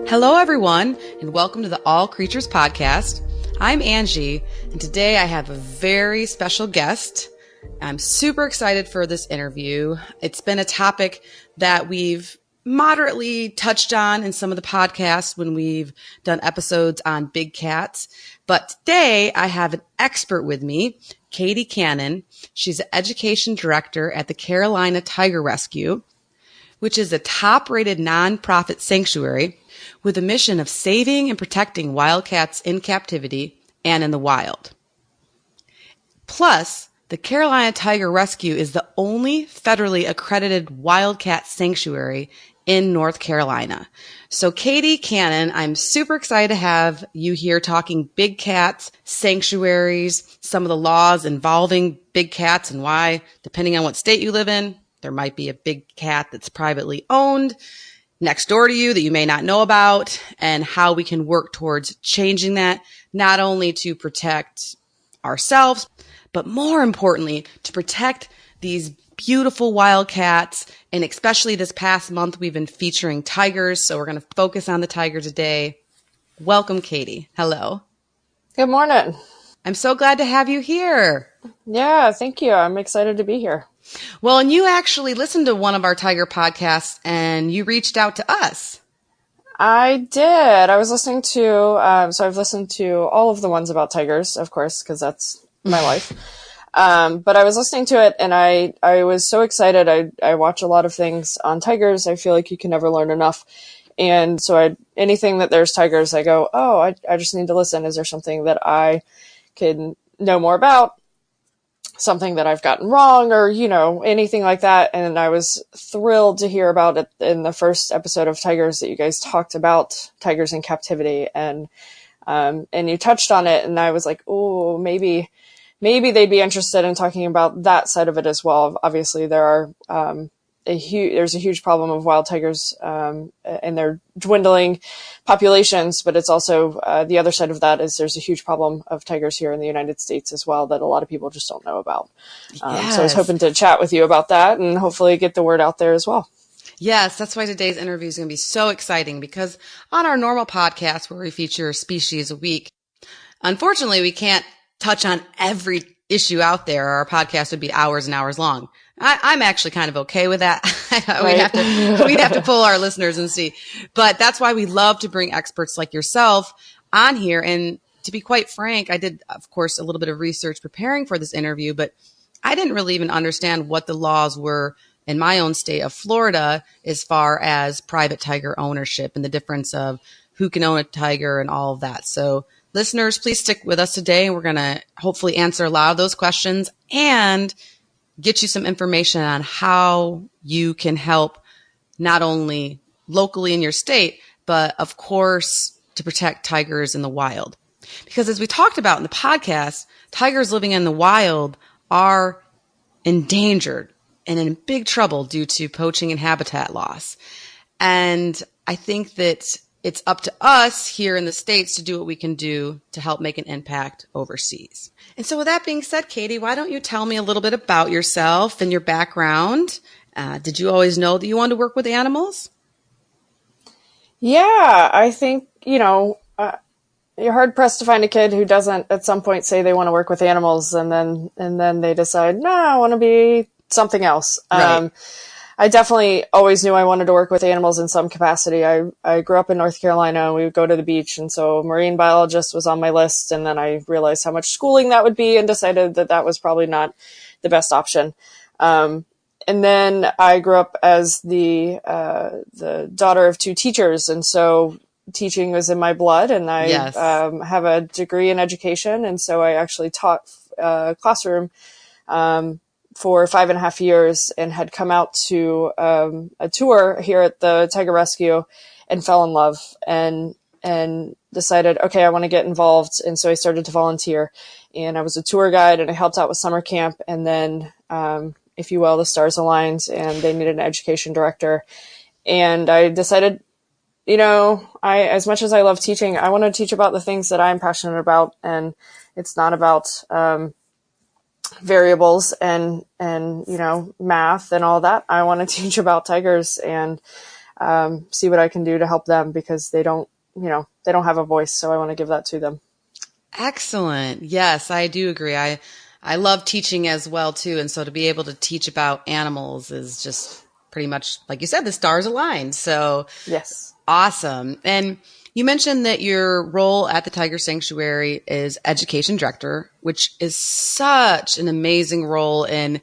Hello, everyone, and welcome to the All Creatures Podcast. I'm Angie, and today I have a very special guest. I'm super excited for this interview. It's been a topic that we've moderately touched on in some of the podcasts when we've done episodes on big cats. But today I have an expert with me, Katie Cannon. She's an education director at the Carolina Tiger Rescue, which is a top-rated nonprofit sanctuary with a mission of saving and protecting wildcats in captivity and in the wild. Plus, the Carolina Tiger Rescue is the only federally accredited wildcat sanctuary in North Carolina. So Katie Cannon, I'm super excited to have you here talking big cats, sanctuaries, some of the laws involving big cats and why, depending on what state you live in, there might be a big cat that's privately owned next door to you that you may not know about, and how we can work towards changing that, not only to protect ourselves, but more importantly, to protect these beautiful wildcats. And especially this past month, we've been featuring tigers. So we're going to focus on the tiger today. Welcome, Katie. Hello. Good morning. I'm so glad to have you here. Yeah, thank you. I'm excited to be here. Well, and you actually listened to one of our tiger podcasts and you reached out to us. I did. I was listening to, so I've listened to all of the ones about tigers, of course, because that's my life. But I was listening to it and I was so excited. I watch a lot of things on tigers. I feel like you can never learn enough. And so anything that there's tigers, I go, oh, I just need to listen. Is there something that I can know more about? Something that I've gotten wrong or, anything like that. And I was thrilled to hear about it in the first episode of Tigers that you guys talked about tigers in captivity. And you touched on it and I was like, oh, maybe they'd be interested in talking about that side of it as well. Obviously there are, there's a huge problem of wild tigers, and they're dwindling populations, but it's also, the other side of that is there's a huge problem of tigers here in the United States as well that a lot of people just don't know about. Yes. So I was hoping to chat with you about that and hopefully get the word out there as well. Yes, that's why today's interview is going to be so exciting, because on our normal podcast where we feature a species a week, unfortunately we can't touch on every issue out there. Our podcast would be hours and hours long. I'm actually kind of okay with that. Right. We'd have to pull our listeners and see. But that's why we love to bring experts like yourself on here. And to be quite frank, I did, of course, a little bit of research preparing for this interview, but I didn't really even understand what the laws were in my own state of Florida as far as private tiger ownership and the difference of who can own a tiger and all of that. So listeners, please stick with us today. We're going to hopefully answer a lot of those questions and get you some information on how you can help not only locally in your state, but of course to protect tigers in the wild. Because as we talked about in the podcast, tigers living in the wild are endangered and in big trouble due to poaching and habitat loss. And I think that it's up to us here in the States to do what we can do to help make an impact overseas. And so with that being said, Katie, why don't you tell me a little bit about yourself and your background? Did you always know that you wanted to work with animals? Yeah, I think, you're hard pressed to find a kid who doesn't at some point say they want to work with animals and then they decide, no, I want to be something else. Right. I definitely always knew I wanted to work with animals in some capacity. I grew up in North Carolina and we would go to the beach. And so marine biologist was on my list. And then I realized how much schooling that would be and decided that that was probably not the best option. And then I grew up as the daughter of two teachers. And so teaching was in my blood and I Yes. Have a degree in education. And so I actually taught classroom, for 5.5 years and had come out to a tour here at the Tiger Rescue and fell in love and decided, okay, I want to get involved. And so I started to volunteer and I was a tour guide and I helped out with summer camp. And then, if you will, the stars aligned and they needed an education director. And I decided, as much as I love teaching, I want to teach about the things that I'm passionate about. And it's not about, variables and math and all that. I want to teach about tigers. And see what I can do to help them, because they don't have a voice. So I want to give that to them. Excellent. Yes, I do agree. I love teaching as well too. And so to be able to teach about animals is just pretty much, like you said, the stars aligned. So Yes. awesome. And you mentioned that your role at the Tiger Sanctuary is education director, which is such an amazing role. And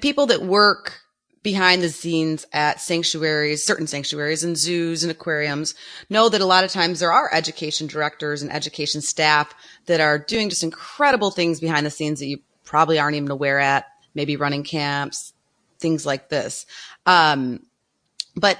people that work behind the scenes at sanctuaries, certain sanctuaries and zoos and aquariums, know that a lot of times there are education directors and education staff that are doing just incredible things behind the scenes that you probably aren't even aware at, maybe running camps, things like this. But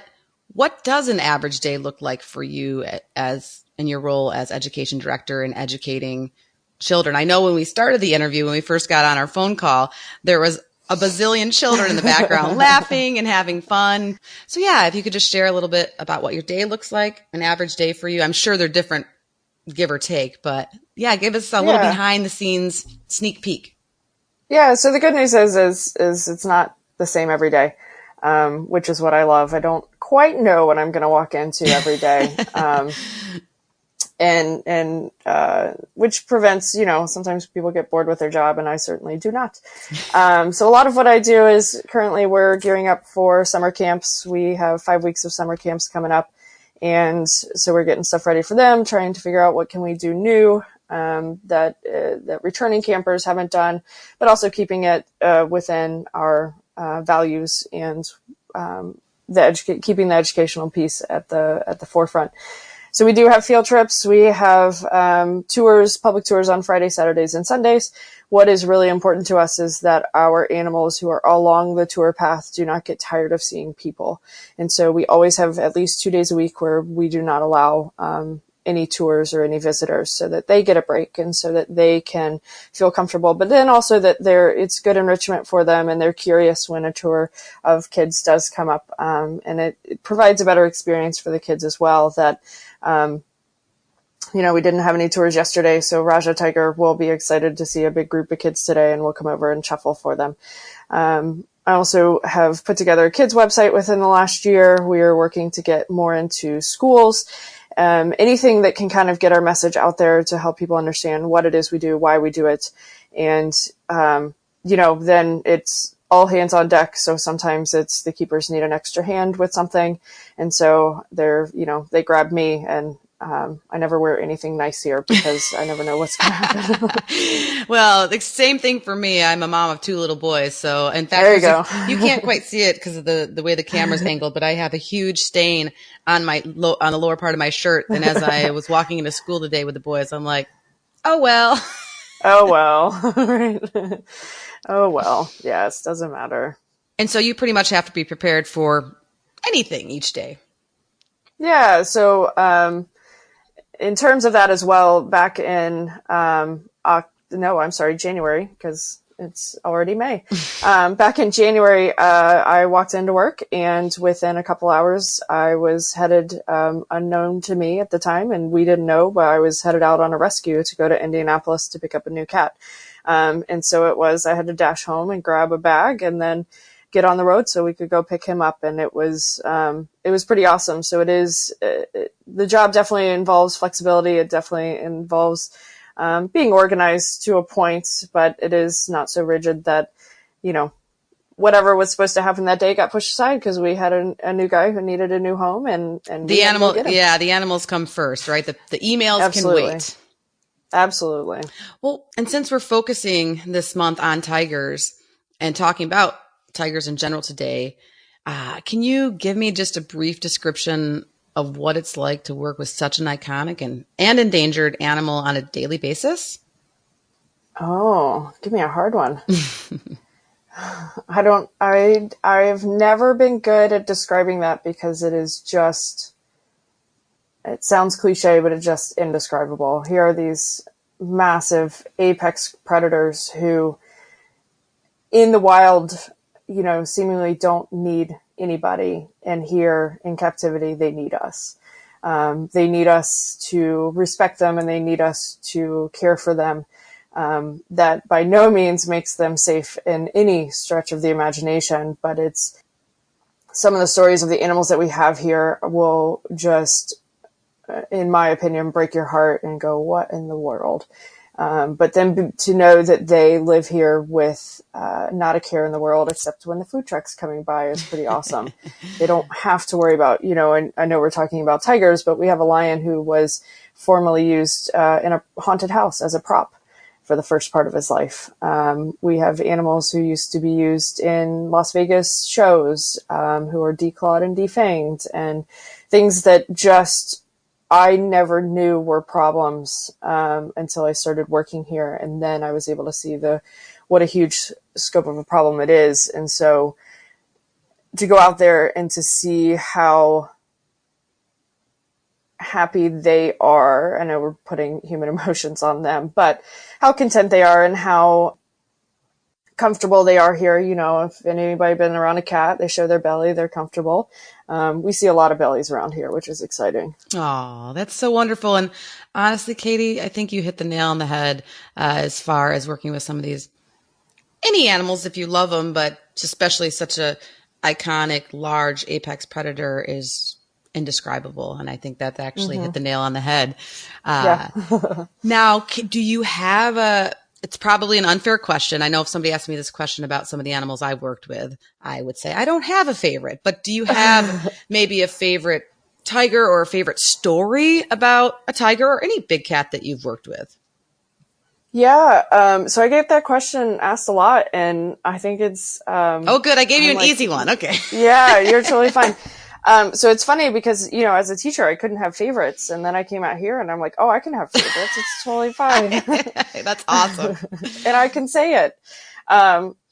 what does an average day look like for you as in your role as education director and educating children? I know when we started the interview, when we first got on our phone call, there was a bazillion children in the background laughing and having fun. So yeah, if you could just share a little bit about what your day looks like, an average day for you. I'm sure they're different, give or take, but yeah, give us a little behind the scenes sneak peek. Yeah. So the good news is it's not the same every day, which is what I love. I don't quite know what I'm going to walk into every day. And which prevents, sometimes people get bored with their job, and I certainly do not. So a lot of what I do is currently we're gearing up for summer camps. We have 5 weeks of summer camps coming up. And so we're getting stuff ready for them, trying to figure out what can we do new, that returning campers haven't done, but also keeping it, within our, values and, keeping the educational piece at the forefront. So we do have field trips. We have tours, public tours on Fridays, Saturdays, and Sundays. What is really important to us is that our animals who are along the tour path do not get tired of seeing people. And so we always have at least 2 days a week where we do not allow any tours or any visitors, so that they get a break and so that they can feel comfortable. But then also that it's good enrichment for them, and they're curious when a tour of kids does come up. And it provides a better experience for the kids as well. That, we didn't have any tours yesterday, so Raja Tiger will be excited to see a big group of kids today, and we'll come over and shuffle for them. I also have put together a kids website within the last year. We are working to get more into schools. Anything that can kind of get our message out there to help people understand what it is we do, why we do it. And, then it's all hands on deck. So sometimes it's the keepers need an extra hand with something. And so they grab me, and I never wear anything nice here because I never know what's going to happen. Well, the same thing for me. I'm a mom of 2 little boys. So in fact, there you go. You can't quite see it because of the way the camera's angled, but I have a huge stain on on the lower part of my shirt. And as I was walking into school today with the boys, I'm like, oh, well. Oh, well. Right. Oh, well. Yes. Doesn't matter. And so you pretty much have to be prepared for anything each day. Yeah. So, in terms of that as well, back in, January, because it's already May. Back in January, I walked into work, and within a couple hours, I was headed, unknown to me at the time, and we didn't know, but I was headed out on a rescue to go to Indianapolis to pick up a new cat. And so I had to dash home and grab a bag and then get on the road so we could go pick him up. And it was pretty awesome. So the job definitely involves flexibility. It definitely involves, being organized to a point, but it is not so rigid that, whatever was supposed to happen that day got pushed aside because we had a new guy who needed a new home, and the animals come first, right? The emails Absolutely. Can wait. Absolutely. Well, and since we're focusing this month on tigers and talking about tigers in general today, can you give me just a brief description of what it's like to work with such an iconic and endangered animal on a daily basis? Oh, give me a hard one. I've never been good at describing that because it sounds cliche, but it's just indescribable. Here are these massive apex predators who in the wild, seemingly don't need anybody. And here in captivity, they need us. They need us to respect them, and they need us to care for them. That by no means makes them safe in any stretch of the imagination, but it's some of the stories of the animals that we have here will just, in my opinion, break your heart and go, what in the world? But then to know that they live here with not a care in the world except when the food truck's coming by is pretty awesome. They don't have to worry about, and I know we're talking about tigers, but we have a lion who was formerly used in a haunted house as a prop for the first part of his life. We have animals who used to be used in Las Vegas shows, who are declawed and defanged, and things that just I never knew were problems until I started working here, and then I was able to see what a huge scope of a problem it is. And so to go out there and to see how happy they are, I know we're putting human emotions on them, but how content they are and how comfortable they are here. If anybody been around a cat, they show their belly, they're comfortable. We see a lot of bellies around here, which is exciting. Oh, that's so wonderful. And honestly, Katie, I think you hit the nail on the head as far as working with some of these, any animals if you love them, but especially such a iconic, large apex predator is indescribable. And I think that's actually hit the nail on the head. Yeah. Now, do you have it's probably an unfair question. I know if somebody asked me this question about some of the animals I worked with, I would say I don't have a favorite, but do you have maybe a favorite tiger or a favorite story about a tiger or any big cat that you've worked with? Yeah. So I get that question asked a lot, and I think it's, oh, good. I gave you an easy one. Okay. Yeah, you're totally fine. So it's funny because, as a teacher, I couldn't have favorites. And then I came out here and I'm like, oh, I can have favorites. It's totally fine. That's awesome. And I can say it.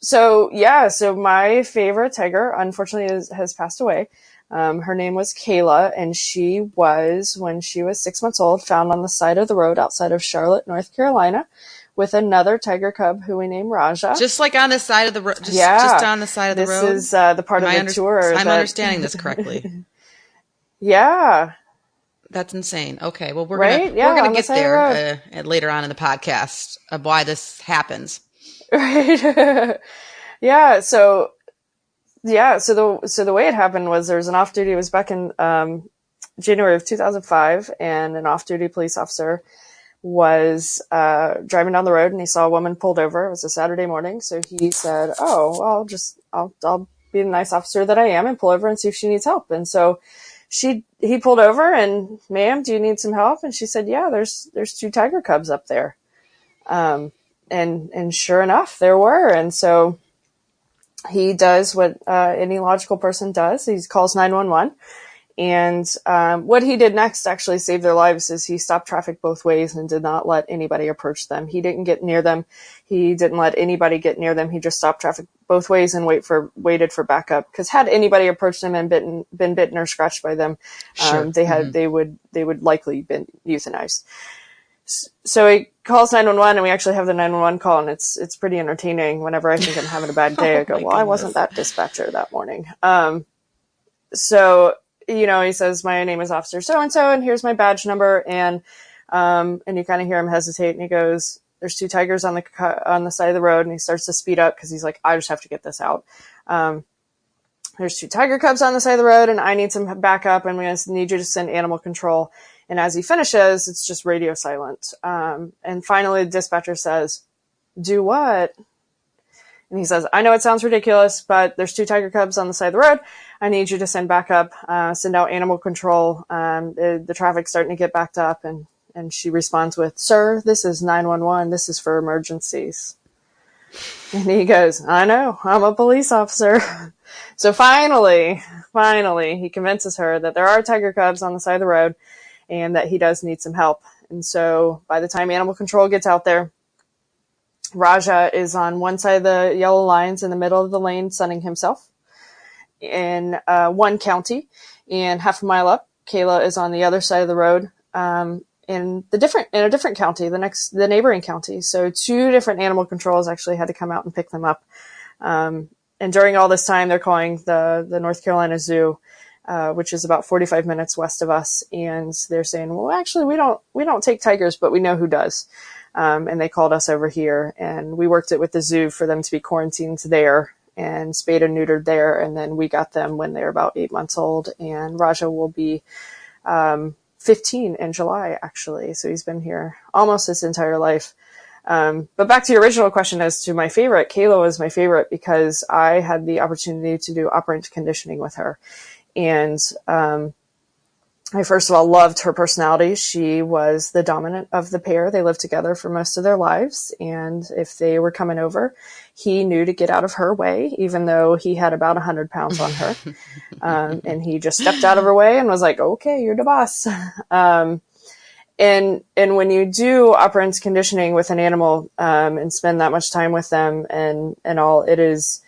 So my favorite tiger, unfortunately, has passed away. Her name was Kayla, and she was, when she was 6 months old, found on the side of the road outside of Charlotte, North Carolina, with another tiger cub who we named Raja. Just like on the side of the road? Just on the side of the road? This is the part of the tour. I'm understanding this correctly. Yeah. That's insane. Okay. Well, we're right? gonna get there later on in the podcast of why this happens. Right. Yeah. So the way it happened was there was an off-duty, it was back in January of 2005, and an off-duty police officer was driving down the road and he saw a woman pulled over. It was a Saturday morning. So he said, oh, well, I'll be the nice officer that I am and pull over and see if she needs help. And so he pulled over and, ma'am, do you need some help? And she said, yeah, there's 2 tiger cubs up there. And sure enough, there were. And so he does what any logical person does. He calls 911. And what he did next actually saved their lives is he stopped traffic both ways and did not let anybody approach them. He didn't get near them. He didn't let anybody get near them. He just stopped traffic both ways and waited for backup. Because had anybody approached them and been bitten or scratched by them, sure. they would likely been euthanized. So he calls 911, and we actually have the 911 call, and it's pretty entertaining. Whenever I think I'm having a bad day, I go, well, I wasn't that dispatcher that morning. So he says, my name is Officer so-and-so, and here's my badge number. And you kind of hear him hesitate, and he goes, there's 2 tigers on the side of the road. And he starts to speed up because he's like, I just have to get this out. There's 2 tiger cubs on the side of the road, and I need some backup, and we need you to send animal control. And as he finishes, it's just radio silent. And finally the dispatcher says, do what? And he says, I know it sounds ridiculous, but there's 2 tiger cubs on the side of the road. I need you to send backup, send out animal control. The traffic's starting to get backed up. And she responds with, sir, this is 911. This is for emergencies. And he goes, I know, I'm a police officer. So finally, he convinces her that there are tiger cubs on the side of the road and that he does need some help. And so by the time animal control gets out there, Raja is on one side of the yellow lines in the middle of the lane sunning himself in one county, and half a mile up, Kayla is on the other side of the road in a different county, the neighboring county. So 2 different animal controls actually had to come out and pick them up. And during all this time, they're calling the North Carolina Zoo, which is about 45 minutes west of us, and they're saying, well, actually, we don't take tigers, but we know who does. And they called us over here, and we worked it with the zoo for them to be quarantined there. and spayed and neutered there. And then we got them when they were about 8 months old. And Raja will be 15 in July, actually. So he's been here almost his entire life. But back to your original question as to my favorite, Kayla was my favorite because I had the opportunity to do operant conditioning with her. And I first of all loved her personality. She was the dominant of the pair. They lived together for most of their lives. And if they were coming over, he knew to get out of her way, even though he had about 100 pounds on her. And he just stepped out of her way and was like, okay, you're the boss. And when you do operant conditioning with an animal, and spend that much time with them and all, it is,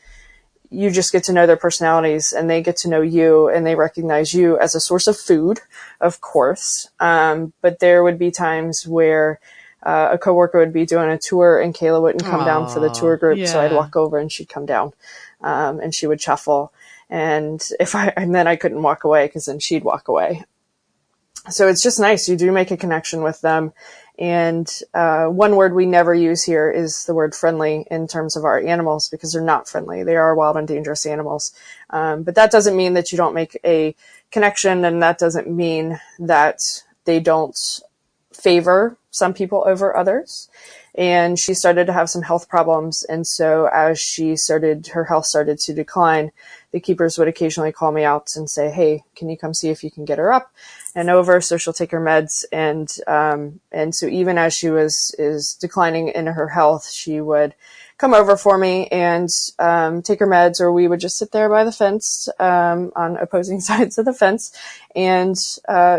you just get to know their personalities and they get to know you and they recognize you as a source of food, of course. But there would be times where, a coworker would be doing a tour and Kayla wouldn't come down for the tour group. Yeah. So I'd walk over and she'd come down, and she would chuffle. And and then I couldn't walk away because then she'd walk away. So it's just nice. You do make a connection with them. And one word we never use here is the word friendly in terms of our animals because they're not friendly. They are wild and dangerous animals. But that doesn't mean that you don't make a connection, and that doesn't mean that they don't favor some people over others. And she started to have some health problems. And so as her health started to decline, the keepers would occasionally call me out and say, hey, can you come see if you can get her up and over so she'll take her meds? And so even as she is declining in her health, she would come over for me and take her meds, or we would just sit there by the fence, on opposing sides of the fence and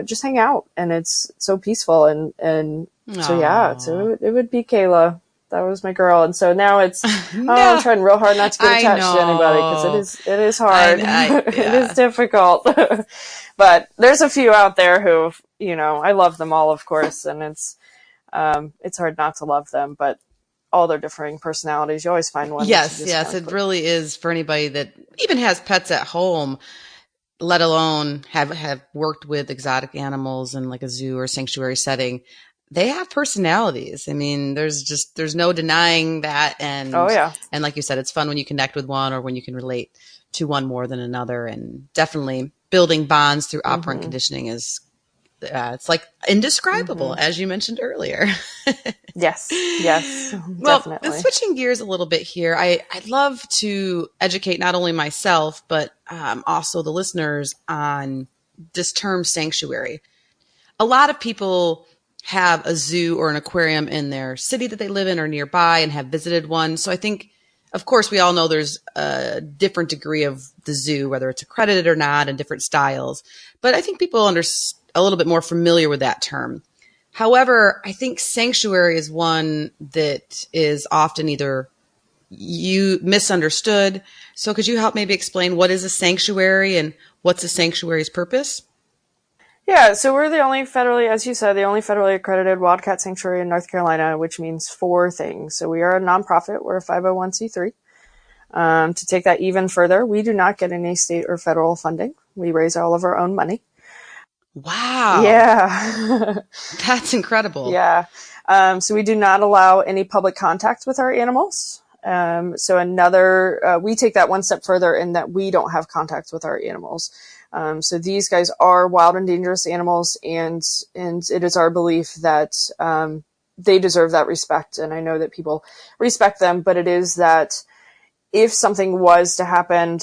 just hang out. And it's so peaceful. And so, yeah, so it would be Kayla. That was my girl. And so now it's, I'm trying real hard not to get attached to anybody because it is hard. It is difficult. But there's a few out there who, I love them all, of course. And it's hard not to love them, but all their differing personalities, you always find one. Yes. It really is for anybody that even has pets at home, let alone have worked with exotic animals in like a zoo or sanctuary setting. They have personalities. I mean, there's no denying that. And, and like you said, it's fun when you connect with one or when you can relate to one more than another. And definitely building bonds through operant conditioning is, it's like indescribable, as you mentioned earlier. Yes, Well, definitely. Switching gears a little bit here, I'd love to educate not only myself, but also the listeners on this term sanctuary. A lot of people have a zoo or an aquarium in their city that they live in or nearby and have visited one. So I think, of course, we all know there's a different degree of the zoo, whether it's accredited or not, and different styles. But I think people are a little bit more familiar with that term. However, I think sanctuary is one that is often either misunderstood. So could you help maybe explain what is a sanctuary and what's a sanctuary's purpose? Yeah, so we're the only as you said, the only federally accredited wildcat sanctuary in North Carolina, which means 4 things. So we are a nonprofit. We're a 501c3. To take that even further, we do not get any state or federal funding. We raise all of our own money. Wow. Yeah. That's incredible. Yeah. So we do not allow any public contact with our animals. So we take that one step further in that we don't have contact with our animals. So these guys are wild and dangerous animals, and it is our belief that, they deserve that respect. And I know that people respect them, but it is that if something was to happen,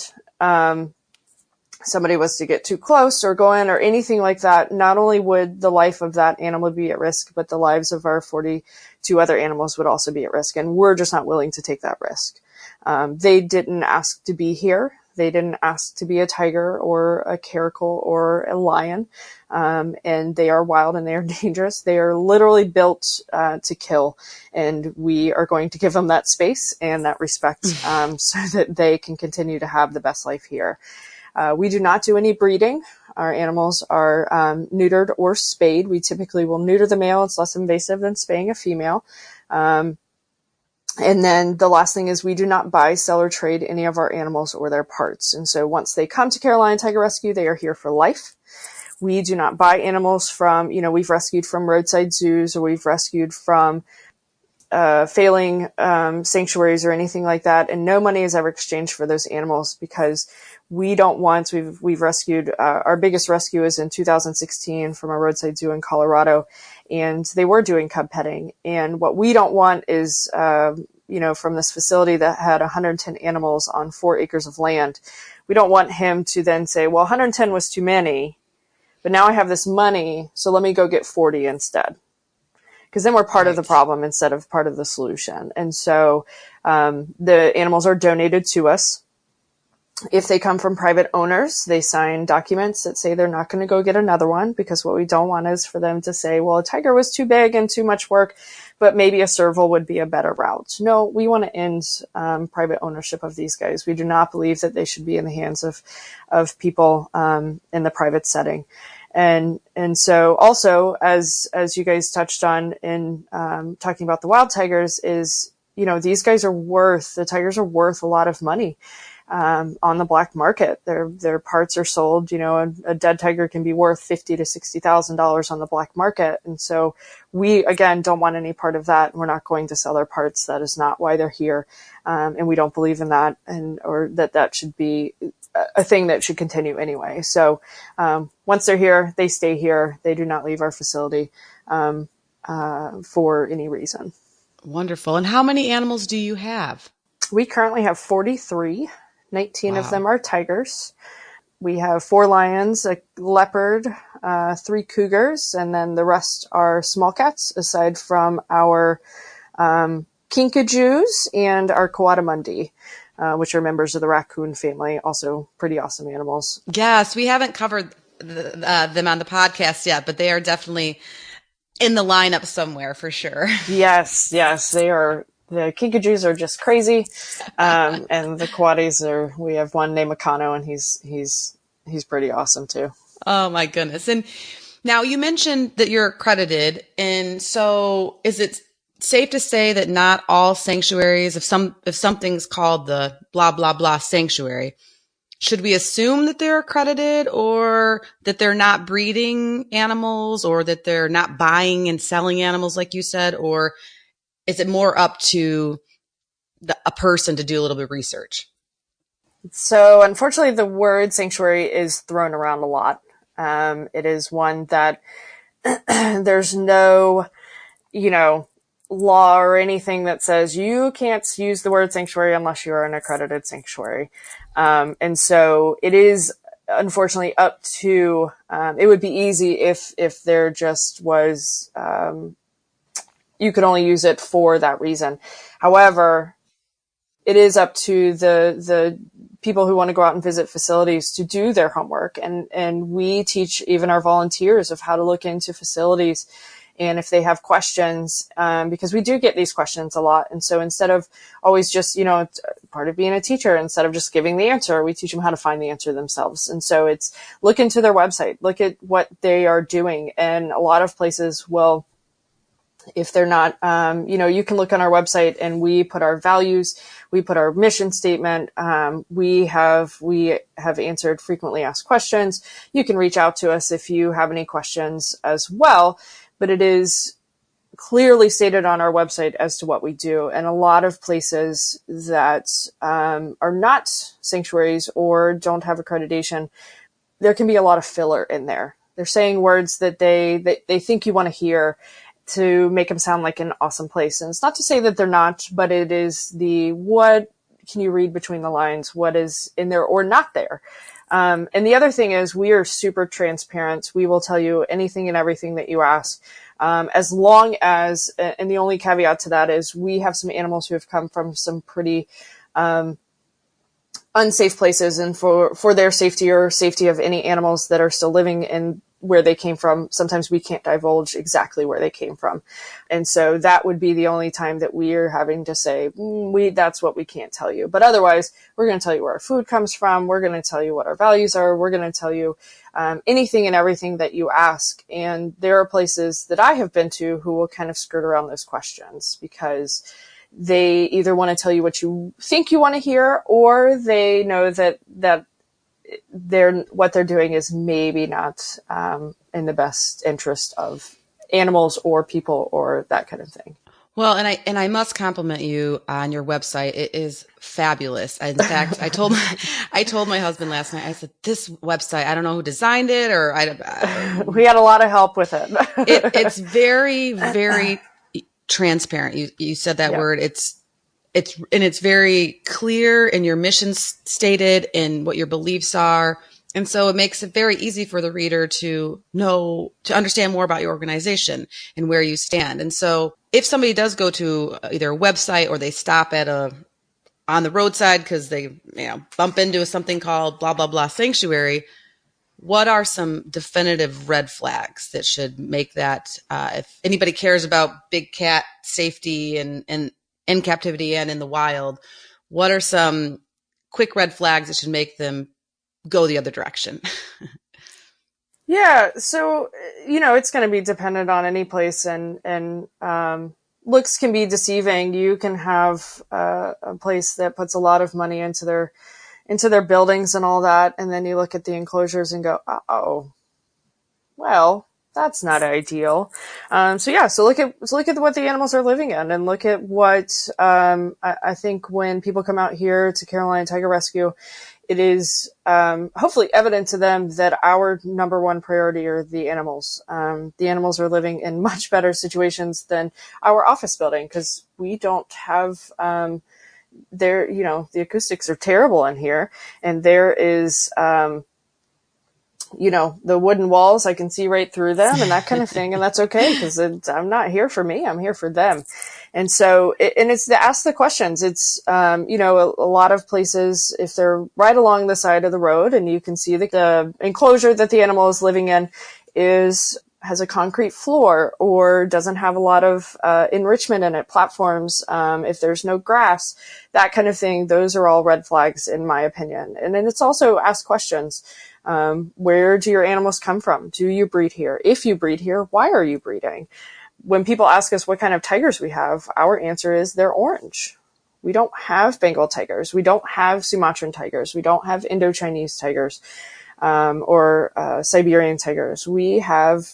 somebody was to get too close or go in or anything like that, not only would the life of that animal be at risk, but the lives of our 42 other animals would also be at risk. And we're just not willing to take that risk. They didn't ask to be here. They didn't ask to be a tiger or a caracal or a lion. And they are wild and they are dangerous. They are literally built to kill. And we are going to give them that space and that respect, so that they can continue to have the best life here. We do not do any breeding. Our animals are neutered or spayed. We typically will neuter the male. It's less invasive than spaying a female. And then the last thing is we do not buy, sell, or trade any of our animals or their parts. And so once they come to Carolina Tiger Rescue, they are here for life. We do not buy animals from, we've rescued from roadside zoos, or we've rescued from failing sanctuaries or anything like that, and no money is ever exchanged for those animals because we don't want. We've rescued our biggest rescue is in 2016 from a roadside zoo in Colorado, and they were doing cub petting. And what we don't want is from this facility that had 110 animals on 4 acres of land. We don't want him to then say, well, 110 was too many, but now I have this money, so let me go get 40 instead. Because then we're part of the problem instead of part of the solution. And so the animals are donated to us. If they come from private owners, they sign documents that say they're not going to go get another one, because what we don't want is for them to say, well, a tiger was too big and too much work, but maybe a serval would be a better route. No, we want to end private ownership of these guys. We do not believe that they should be in the hands of people in the private setting. And so also, as you guys touched on in talking about the wild tigers, is, these guys the tigers are worth a lot of money on the black market. Their parts are sold. A dead tiger can be worth $50,000 to $60,000 on the black market. And so we, again, don't want any part of that. We're not going to sell their parts. That is not why they're here. And we don't believe in that, or that should be a thing that should continue anyway. So once they're here, they stay here. They do not leave our facility for any reason. Wonderful. And how many animals do you have? We currently have 43. 19 of them are tigers. We have 4 lions, a leopard, 3 cougars, and then the rest are small cats, aside from our kinkajous and our coatimundi, which are members of the raccoon family. Also pretty awesome animals. Yes, we haven't covered them on the podcast yet, but they are definitely in the lineup somewhere for sure. Yes, they are. The kinkajous are just crazy. And the coatis we have one named Makano, and he's pretty awesome too. Oh my goodness. And now you mentioned that you're accredited. And so is it safe to say that not all sanctuaries, if something's called the blah, blah, blah sanctuary, should we assume that they're accredited, or that they're not breeding animals, or that they're not buying and selling animals like you said? Or is it more up to a person to do a little bit of research? So unfortunately, the word sanctuary is thrown around a lot. It is one that there's no, law or anything that says you can't use the word sanctuary unless you're an accredited sanctuary. And so it is unfortunately up to, it would be easy if there just was, you could only use it for that reason. However, it is up to the people who want to go out and visit facilities to do their homework. And we teach even our volunteers of how to look into facilities, and if they have questions, because we do get these questions a lot. And so instead of always just, part of being a teacher, instead of just giving the answer, we teach them how to find the answer themselves. And so it's look into their website, look at what they are doing. And a lot of places will, if they're not, you can look on our website, and we put our values, we put our mission statement. We have answered frequently asked questions. You can reach out to us if you have any questions as well, but it is clearly stated on our website as to what we do. And a lot of places that are not sanctuaries or don't have accreditation, there can be a lot of filler in there. They're saying words that they think you want to hear, to make them sound like an awesome place. And it's not to say that they're not, but it is what can you read between the lines? What is in there or not there? And the other thing is, we are super transparent. We will tell you anything and everything that you ask. As long as, and the only caveat to that is, we have some animals who have come from some pretty, unsafe places, and for their safety or safety of any animals that are still living in where they came from, sometimes we can't divulge exactly where they came from. And so that would be the only time that we are having to say, that's what we can't tell you. But otherwise, we're going to tell you where our food comes from. We're going to tell you what our values are. We're going to tell you anything and everything that you ask. And there are places that I have been to who will kind of skirt around those questions, because they either want to tell you what you think you want to hear, or they know that what they're doing is maybe not in the best interest of animals or people or that kind of thing. Well, and I must compliment you on your website. It is fabulous. In fact, I told my husband last night. I said, "This website, I don't know who designed it, We had a lot of help with it. it's very, very transparent." You said that Yep. word. It's very clear in your mission stated and what your beliefs are. And so it makes it very easy for the reader to understand more about your organization and where you stand. And so if somebody does go to either a website or they stop at on the roadside because they, bump into something called blah, blah, blah sanctuary, what are some definitive red flags that should make that, if anybody cares about big cat safety and in captivity and in the wild, what are some quick red flags that should make them go the other direction? Yeah, so it's going to be dependent on any place, and looks can be deceiving. You can have a place that puts a lot of money into their buildings and all that, and then you look at the enclosures and go, oh, well, that's not ideal. So look at what the animals are living in, and look at what I think when people come out here to Carolina Tiger Rescue, it is hopefully evident to them that our number one priority are the animals. The animals are living in much better situations than our office building because we don't have the acoustics are terrible in here, and there is the wooden walls, I can see right through them and that kind of thing. And that's okay because I'm not here for me. I'm here for them. And so, it's to ask the questions. It's, a lot of places, if they're right along the side of the road and you can see the enclosure that the animal is living in has a concrete floor or doesn't have a lot of enrichment in it, platforms, if there's no grass, that kind of thing, those are all red flags in my opinion. And then it's also ask questions. Where do your animals come from? Do you breed here? If you breed here, why are you breeding? When people ask us what kind of tigers we have, our answer is they're orange. We don't have Bengal tigers. We don't have Sumatran tigers. We don't have Indo-Chinese tigers, or Siberian tigers. We have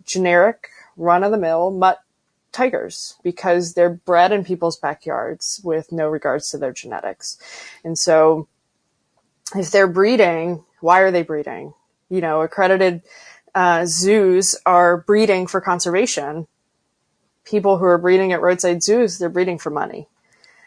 generic run-of-the-mill mutt tigers because they're bred in people's backyards with no regards to their genetics. And so if they're breeding, why are they breeding? Accredited zoos are breeding for conservation. People who are breeding at roadside zoos, they're breeding for money.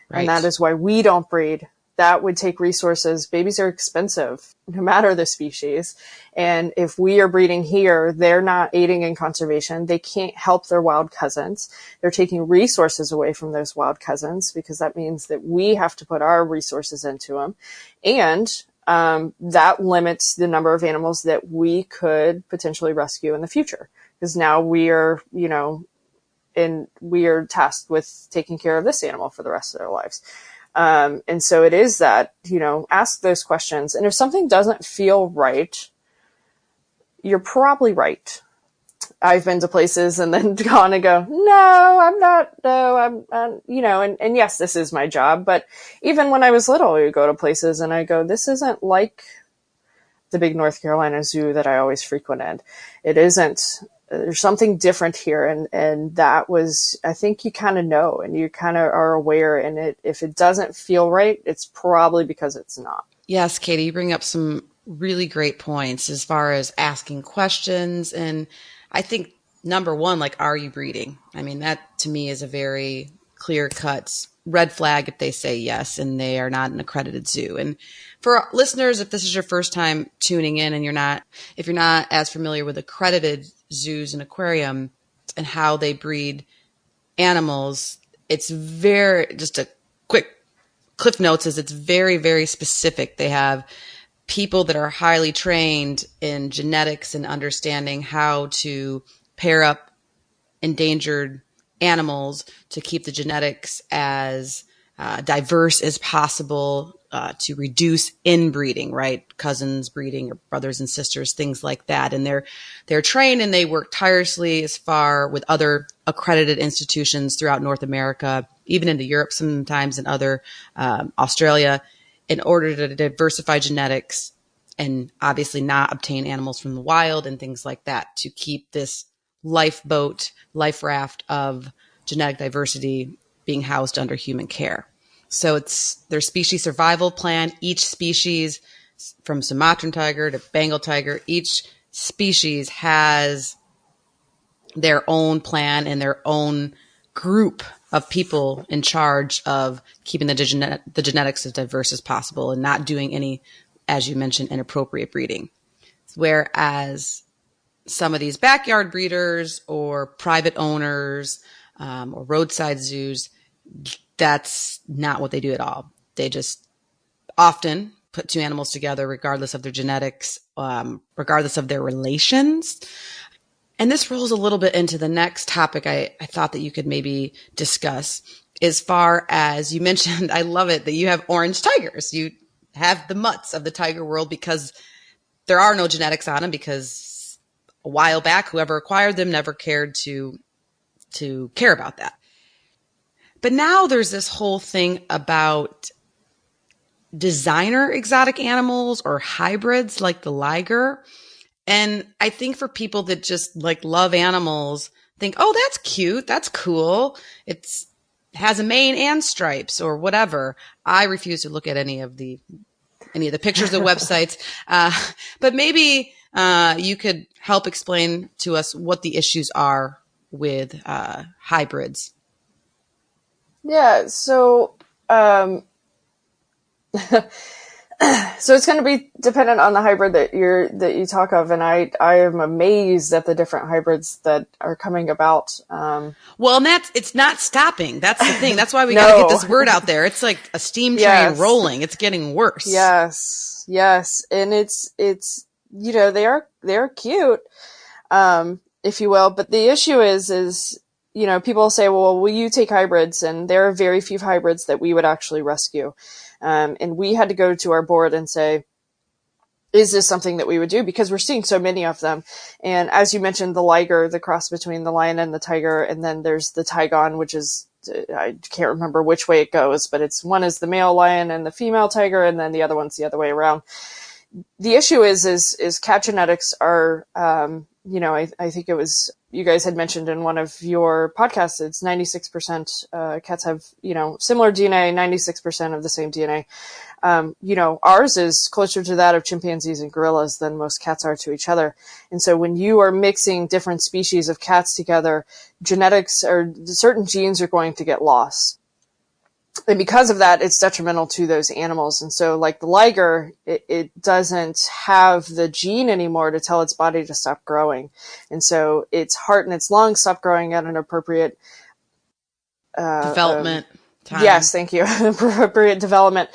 Right. And that is why we don't breed. That would take resources. Babies are expensive, no matter the species. And if we are breeding here, they're not aiding in conservation. They can't help their wild cousins. They're taking resources away from those wild cousins because that means that we have to put our resources into them. And that limits the number of animals that we could potentially rescue in the future. Because now we are, we are tasked with taking care of this animal for the rest of their lives. And so it is that, ask those questions. And if something doesn't feel right, you're probably right. I've been to places and then gone and go, no, I'm not, no, and yes, this is my job. But even when I was little, I would go to places and I go, this isn't like the big North Carolina zoo that I always frequented. It isn't. There's something different here. And that was, I think you kind of know and you kind of are aware. And if it doesn't feel right, it's probably because it's not. Yes, Katie, you bring up some really great points as far as asking questions. And I think number one, are you breeding? I mean, that to me is a very clear cut red flag if they say yes and they are not an accredited zoo. And for listeners, if this is your first time tuning in and if you're not as familiar with accredited zoos and aquarium and how they breed animals, it's just a quick cliff notes is it's very, very specific. They have people that are highly trained in genetics and understanding how to pair up endangered animals to keep the genetics as diverse as possible, to reduce inbreeding, right? Cousins breeding or brothers and sisters, things like that. And they're trained and they work tirelessly as far with other accredited institutions throughout North America, even into Europe sometimes and other Australia, in order to diversify genetics and obviously not obtain animals from the wild and things like that to keep this life raft of genetic diversity being housed under human care. So it's their species survival plan. Each species, from Sumatran tiger to Bengal tiger, each species has their own plan and their own group of people in charge of keeping the genetics as diverse as possible and not doing any, as you mentioned, inappropriate breeding. Whereas some of these backyard breeders or private owners or roadside zoos, that's not what they do at all. They just often put two animals together regardless of their genetics, regardless of their relations. And this rolls a little bit into the next topic I thought that you could maybe discuss. As far as you mentioned, I love it that you have orange tigers. You have the mutts of the tiger world because there are no genetics on them, because a while back, whoever acquired them never cared to care about that. But now there's this whole thing about designer exotic animals or hybrids like the liger. And I think for people that just like love animals, think, oh, that's cute, that's cool, it has a mane and stripes or whatever. I refuse to look at any of the pictures of websites. But maybe you could help explain to us what the issues are with hybrids. Yeah. So, so it's going to be dependent on the hybrid that you talk of, and I am amazed at the different hybrids that are coming about. Well, and it's not stopping. That's the thing. That's why we got to get this word out there. It's like a steam train rolling. It's getting worse. Yes, and it's they are cute, if you will. But the issue is people say, well, will you take hybrids? And there are very few hybrids that we would actually rescue. And we had to go to our board and say, is this something that we would do? Because we're seeing so many of them. And as you mentioned, the liger, the cross between the lion and the tiger. And then there's the tigon, which is, I can't remember which way it goes, but one is the male lion and the female tiger. And then the other one's the other way around. The issue is cat genetics are, I think it was, you guys had mentioned in one of your podcasts, it's 96%, cats have, similar DNA, 96% of the same DNA. Ours is closer to that of chimpanzees and gorillas than most cats are to each other. And so when you are mixing different species of cats together, genetics or certain genes are going to get lost. And because of that, it's detrimental to those animals. And so like the liger, it doesn't have the gene anymore to tell its body to stop growing. And so its heart and its lungs stop growing at an appropriate development time. Yes, thank you. Appropriate development.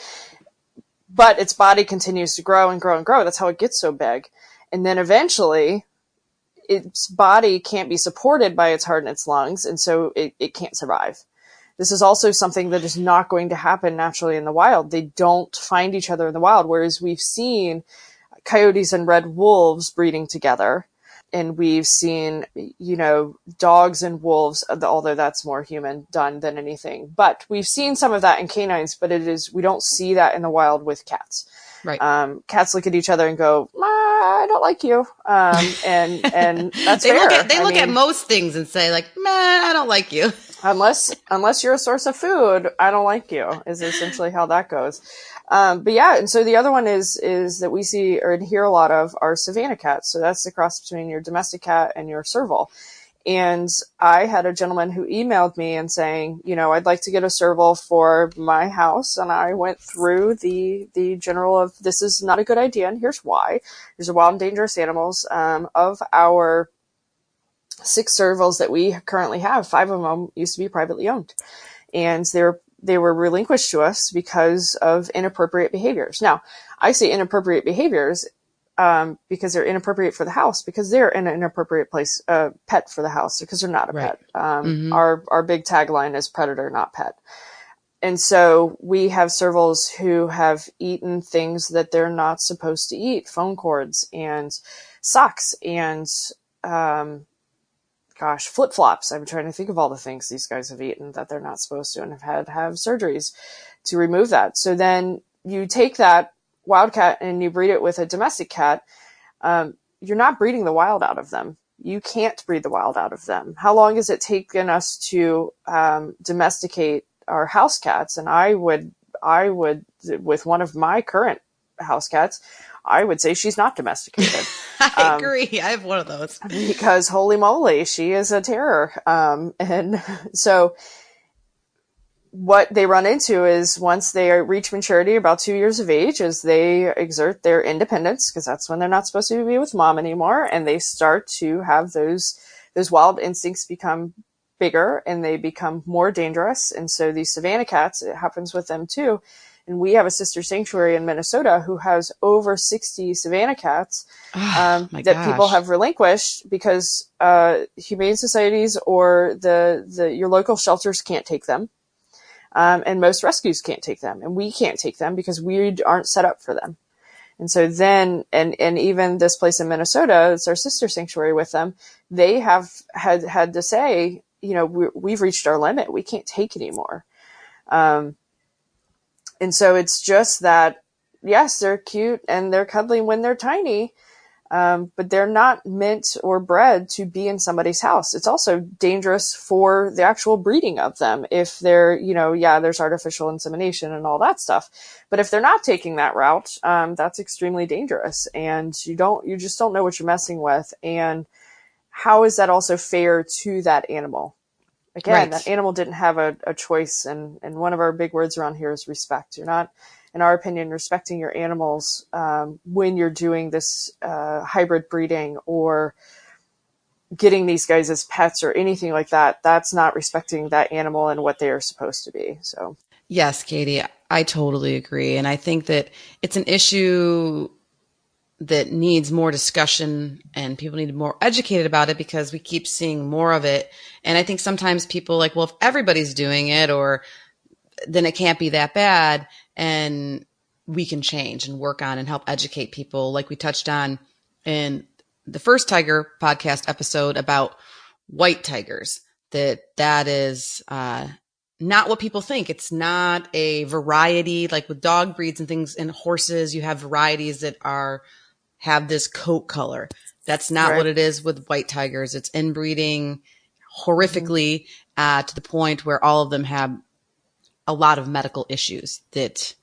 But its body continues to grow and grow and grow. That's how it gets so big. And then eventually its body can't be supported by its heart and its lungs. And so it can't survive. This is also something that is not going to happen naturally in the wild. They don't find each other in the wild, whereas we've seen coyotes and red wolves breeding together, and we've seen, dogs and wolves, although that's more human done than anything. But we've seen some of that in canines, but we don't see that in the wild with cats. Right. Cats look at each other and go, I don't like you. And that's fair. They look at most things and say like, I don't like you. Unless you're a source of food, I don't like you, is essentially how that goes. But yeah, and so the other one is that we see or hear a lot of are savanna cats. So that's the cross between your domestic cat and your serval. And I had a gentleman who emailed me and saying, I'd like to get a serval for my house. And I went through the general of this is not a good idea. And here's why. These are wild and dangerous animals. Of our 6 servals that we currently have, 5 of them used to be privately owned. And they were relinquished to us because of inappropriate behaviors. Now, I say inappropriate behaviors because they're inappropriate for the house, because they're in an inappropriate place, pet for the house, because they're not a right. pet. Our big tagline is predator, not pet. And so we have servals who have eaten things that they're not supposed to eat, phone cords and socks and, flip-flops. I'm trying to think of all the things these guys have eaten that they're not supposed to and have had to have surgeries to remove that. So then you take that wild cat and you breed it with a domestic cat. You're not breeding the wild out of them. you can't breed the wild out of them. How long has it taken us to domesticate our house cats? And I would, with one of my current house cats, I would say she's not domesticated. I agree. I have one of those. Because holy moly, she is a terror. And so what they run into is once they reach maturity, about 2 years of age, as they exert their independence, because that's when they're not supposed to be with mom anymore, and they start to have those wild instincts become bigger and they become more dangerous. And so these savanna cats, it happens with them too. And we have a sister sanctuary in Minnesota who has over 60 savanna cats that people have relinquished because humane societies or your local shelters can't take them. And most rescues can't take them, and we can't take them because we aren't set up for them. And so then, and even this place in Minnesota, it's our sister sanctuary with them, they have had to say, we've reached our limit. We can't take anymore. And so it's just that, yes, they're cute and they're cuddly when they're tiny, but they're not meant or bred to be in somebody's house. It's also dangerous for the actual breeding of them. If they're, there's artificial insemination and all that stuff. But if they're not taking that route, that's extremely dangerous. And you just don't know what you're messing with. And how is that also fair to that animal? Again, right. That animal didn't have a choice. And one of our big words around here is respect. You're not, in our opinion, respecting your animals when you're doing this hybrid breeding or getting these guys as pets or anything like that. That's not respecting that animal and what they are supposed to be. So, yes, Katie, I totally agree. And I think that it's an issue that needs more discussion and people need to be more educated about it because we keep seeing more of it. And I think sometimes people like, well, if everybody's doing it, or then it can't be that bad. And we can change and work on and help educate people, like we touched on in the first tiger podcast episode about white tigers, that is not what people think. It's not a variety like with dog breeds and things, and horses, you have varieties that have this coat color. That's not what it is with white tigers. It's inbreeding horrifically to the point where all of them have a lot of medical issues that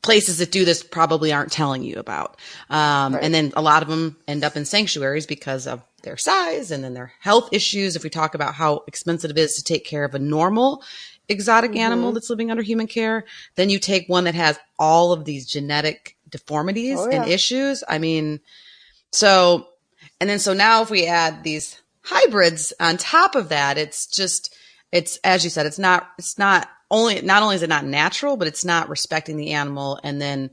places that do this probably aren't telling you about. And then a lot of them end up in sanctuaries because of their size and then their health issues. If we talk about how expensive it is to take care of a normal exotic animal that's living under human care, then you take one that has all of these genetic deformities and issues. I mean, so now if we add these hybrids on top of that, it's as you said, not only is it not natural, but it's not respecting the animal. And then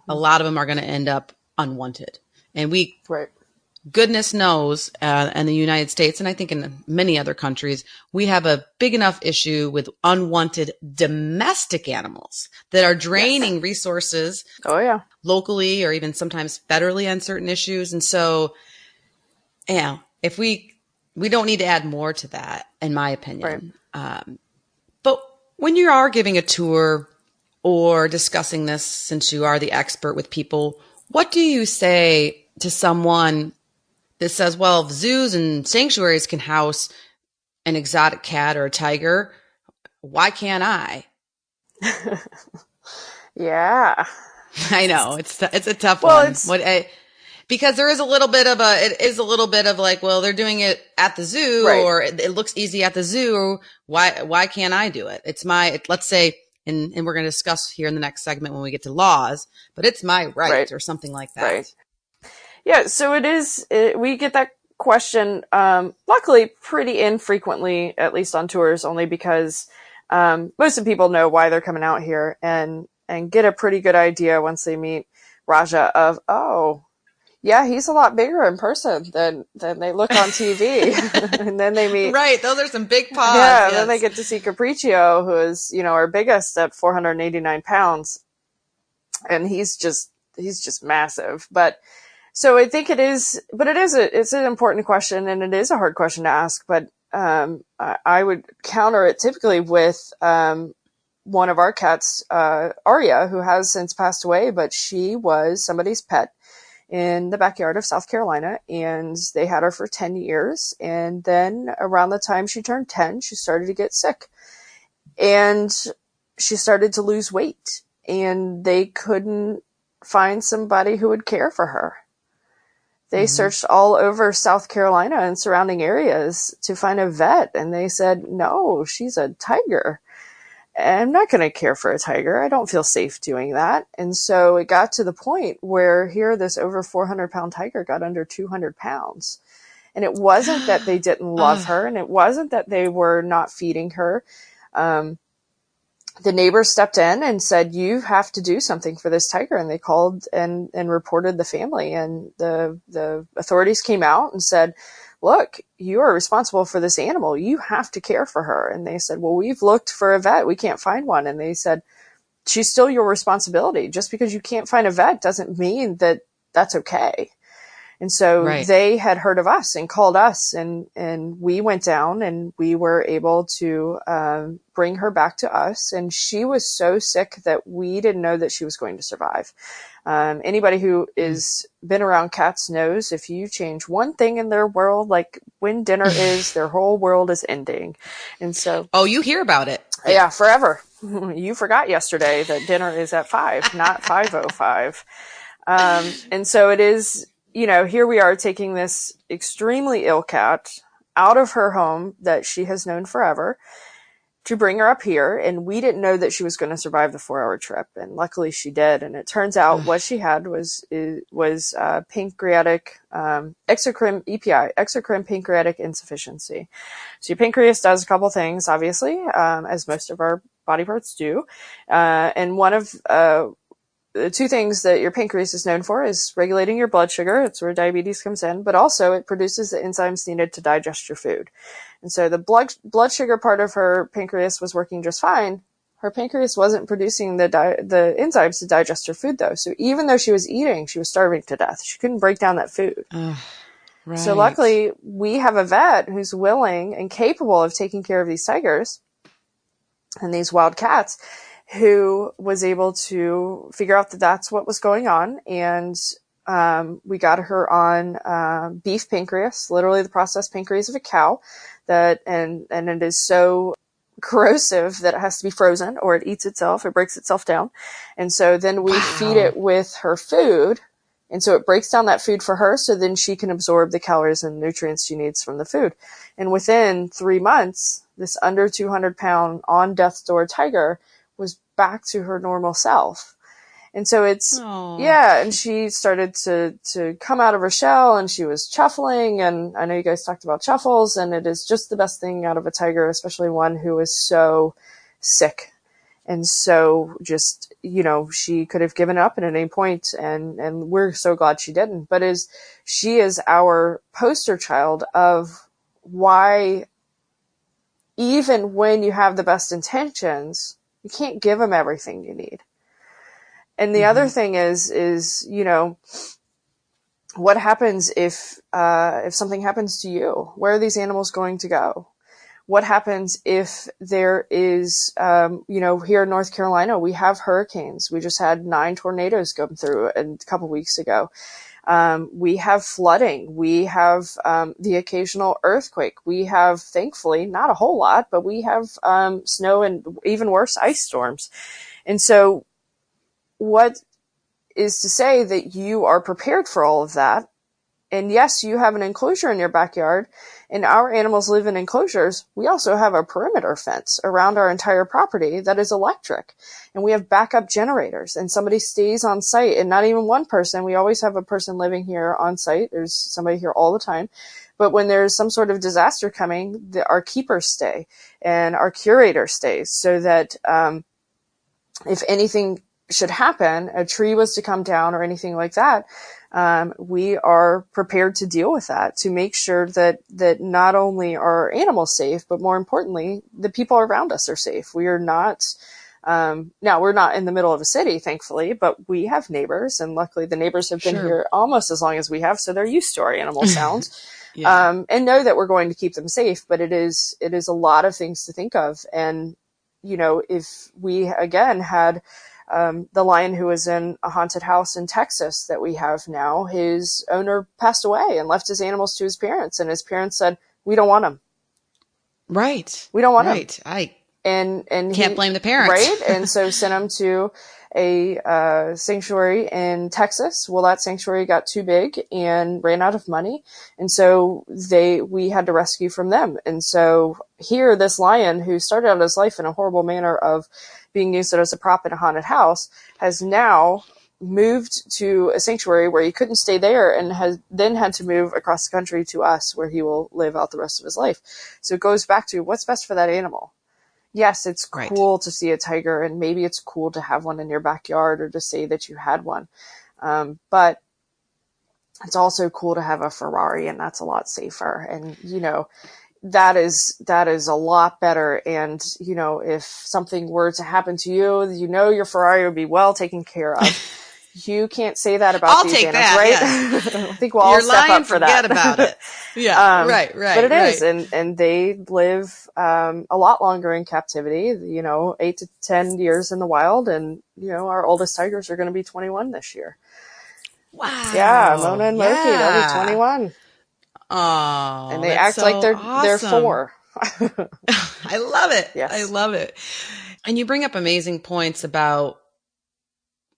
a lot of them are going to end up unwanted. And goodness knows, in the United States, and I think in many other countries, we have a big enough issue with unwanted domestic animals that are draining resources locally or even sometimes federally on certain issues. And so, if we don't need to add more to that, in my opinion. But when you are giving a tour or discussing this, since you are the expert with people, what do you say to someone that says, well, if zoos and sanctuaries can house an exotic cat or a tiger, why can't I? Yeah. I know it's a tough one. Because there is a little bit of like, well, they're doing it at the zoo or it looks easy at the zoo. Why can't I do it? Let's say, and we're going to discuss here in the next segment when we get to laws, but it's my right or something like that. Right. Yeah, so we get that question, luckily pretty infrequently, at least on tours, only because, most of the people know why they're coming out here and get a pretty good idea once they meet Raja of, yeah, he's a lot bigger in person than they look on TV. And then they meet. Right. Those are some big paws. Yeah. Yes. Then they get to see Capriccio, who is, our biggest at 489 pounds. And he's just massive. But, so I think it's an important question and it is a hard question to ask, but, I would counter it typically with, one of our cats, Arya, who has since passed away, but she was somebody's pet. in the backyard of South Carolina, and they had her for 10 years. And then around the time she turned 10, she started to get sick, and she started to lose weight, and they couldn't find somebody who would care for her. They searched all over South Carolina and surrounding areas to find a vet, and they said, no, she's a tiger. I'm not going to care for a tiger. I don't feel safe doing that. And so it got to the point where here this over 400-pound tiger got under 200 pounds. And it wasn't that they didn't love her, and it wasn't that they were not feeding her. The neighbors stepped in and said, you have to do something for this tiger. And they called and reported the family, and the authorities came out and said, look, you are responsible for this animal. You have to care for her. And they said, well, we've looked for a vet. We can't find one. And they said, she's still your responsibility. Just because you can't find a vet doesn't mean that that's okay. And so they had heard of us and called us, and we went down and we were able to bring her back to us. And she was so sick that we didn't know that she was going to survive. Anybody who is been around cats knows if you change one thing in their world, like when dinner is, their whole world is ending. And so, oh, you hear about it. Yeah, forever. You forgot yesterday that dinner is at 5, not 5:05. And so it is, here we are taking this extremely ill cat out of her home that she has known forever to bring her up here. And we didn't know that she was going to survive the 4-hour trip. And luckily she did. And it turns out what she had was pancreatic, exocrine pancreatic insufficiency. So your pancreas does a couple things, obviously, as most of our body parts do. And one of, the two things that your pancreas is known for is regulating your blood sugar. It's where diabetes comes in, but also it produces the enzymes needed to digest your food. And so the blood sugar part of her pancreas was working just fine. Her pancreas wasn't producing the enzymes to digest her food, though. So even though she was eating, she was starving to death. She couldn't break down that food. Right. So luckily, we have a vet who's willing and capable of taking care of these tigers and these wild cats, who was able to figure out that that's what was going on. And we got her on beef pancreas, literally the processed pancreas of a cow, and it is so corrosive that it has to be frozen or it eats itself, it breaks itself down. And so then we feed it with her food, and so it breaks down that food for her, so then she can absorb the calories and nutrients she needs from the food. And within 3 months, this under 200-pound on death's door tiger was back to her normal self. And so it's, and she started to come out of her shell, and she was chuffling. And I know you guys talked about chuffles, and it is just the best thing out of a tiger, especially one who is so sick. And so just, she could have given up at any point, and we're so glad she didn't. But she is our poster child of why, even when you have the best intentions, you can't give them everything you need. And the other thing is, what happens if something happens to you? Where are these animals going to go? What happens if there is, here in North Carolina, we have hurricanes. We just had 9 tornadoes go through a couple weeks ago. We have flooding. We have the occasional earthquake. We have, thankfully, not a whole lot, but we have snow and even worse, ice storms. And so what is to say that you are prepared for all of that? And yes, you have an enclosure in your backyard, and our animals live in enclosures. We also have a perimeter fence around our entire property that is electric, and we have backup generators, and somebody stays on site, and not even one person. We always have a person living here on site. There's somebody here all the time. But when there's some sort of disaster coming, our keepers stay and our curator stays, so that if anything should happen, a tree was to come down or anything like that, we are prepared to deal with that, to make sure that not only are our animals safe, but more importantly, the people around us are safe. We are not, now we're not in the middle of a city, thankfully, but we have neighbors, and luckily the neighbors have been here almost as long as we have, so they're used to our animal sounds. And know that we're going to keep them safe, but it is a lot of things to think of. And, if we again had The lion who was in a haunted house in Texas that we have now, his owner passed away and left his animals to his parents. And his parents said, we don't want him. Right. We don't want him. Right. I And can't blame the parents. Right. And so sent him to a sanctuary in Texas. Well, that sanctuary got too big and ran out of money. And so we had to rescue from them. And so here, this lion who started out his life in a horrible manner of being used as a prop in a haunted house has now moved to a sanctuary where he couldn't stay there and has then had to move across the country to us where he will live out the rest of his life. So it goes back to what's best for that animal. Yes, it's cool to see a tiger, and maybe it's cool to have one in your backyard or to say that you had one. But it's also cool to have a Ferrari, and that's a lot safer. And, that is a lot better. And, if something were to happen to you, your Ferrari would be well taken care of. You can't say that about these animals, right? Yes. I think we'll all step up for that. Forget about it. Yeah, right. But it is, and they live a lot longer in captivity. 8 to 10 years in the wild, and our oldest tigers are going to be 21 this year. Wow. Yeah, Mona and Moki, they'll be 21. Oh, and they act like they're 4. I love it. Yes. I love it. And you bring up amazing points about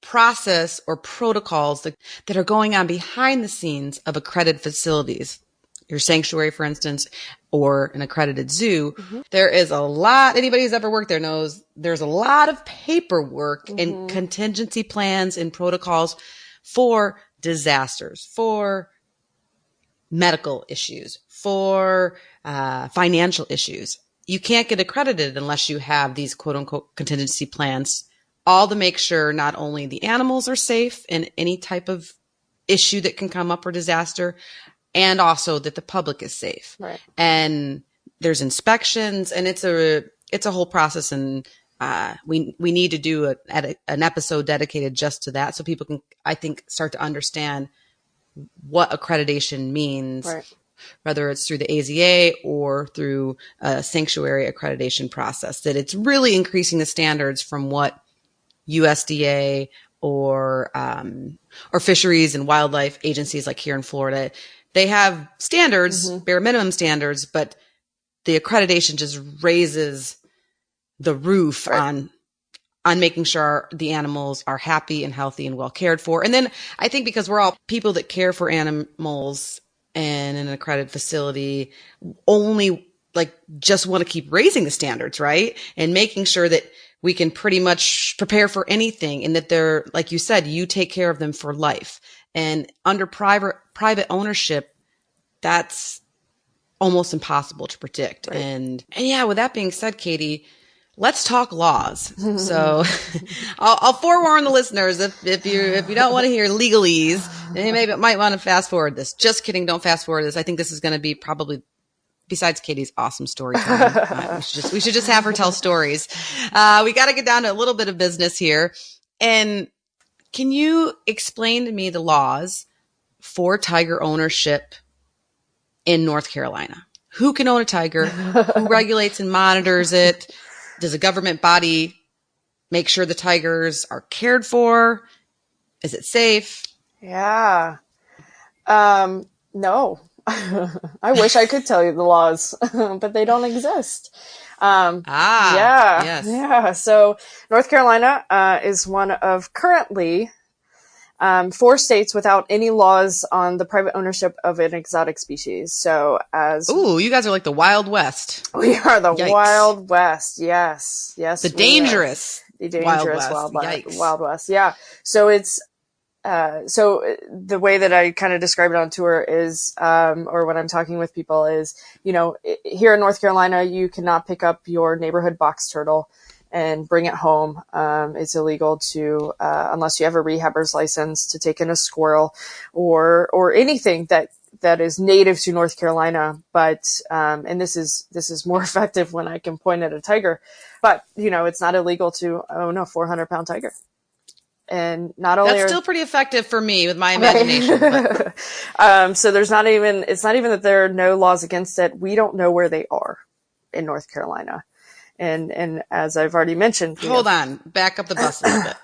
process or protocols that are going on behind the scenes of accredited facilities, your sanctuary, for instance, or an accredited zoo. Mm-hmm. There is a lot, anybody who's ever worked there knows there's a lot of paperwork and contingency plans and protocols for disasters, for medical issues, for financial issues. You can't get accredited unless you have these quote unquote contingency plans, all to make sure not only the animals are safe in any type of issue that can come up or disaster, and also that the public is safe. Right. And there's inspections, and it's a whole process. And we need to do an episode dedicated just to that, so people can, I think, start to understand what accreditation means. Right. Whether it's through the AZA or through a sanctuary accreditation process, that it's really increasing the standards from what USDA or fisheries and wildlife agencies like here in Florida, they have standards, bare minimum standards, but the accreditation just raises the roof on making sure the animals are happy and healthy and well cared for. And then I think because we're all people that care for animals in an accredited facility, only just want to keep raising the standards, right? And making sure that we can pretty much prepare for anything, and that they're, like you said, you take care of them for life. And under private ownership, that's almost impossible to predict. Right. And yeah, with that being said, Katie, let's talk laws. So I'll forewarn the listeners, if you don't want to hear legalese, then you might want to fast forward this. Just kidding. Don't fast forward this. I think this is going to be probably, besides Katie's awesome storytelling, we should just have her tell stories. We got to get down to a little bit of business here. And can you explain to me the laws for tiger ownership in North Carolina? Who can own a tiger? Who regulates and monitors it? Does a government body make sure the tigers are cared for? Is it safe? Yeah. No. I wish I could tell you the laws, but they don't exist. Yeah. Yes. Yeah. So North Carolina is one of currently 4 states without any laws on the private ownership of an exotic species. So ooh, you guys are like the Wild West. We are the Wild West. Yes. Yes. The dangerous Wild West. Yeah. So it's, so the way that I kind of describe it on tour is, or when I'm talking with people is, here in North Carolina, you cannot pick up your neighborhood box turtle and bring it home. It's illegal to, unless you have a rehabber's license, to take in a squirrel or anything that is native to North Carolina. But, and this is more effective when I can point at a tiger, but it's not illegal to own a 400-pound tiger. And not only that's still pretty effective for me with my imagination. Right? So it's not even that there are no laws against it. We don't know where they are in North Carolina. And as I've already mentioned, Hold on, back up the bus a little bit.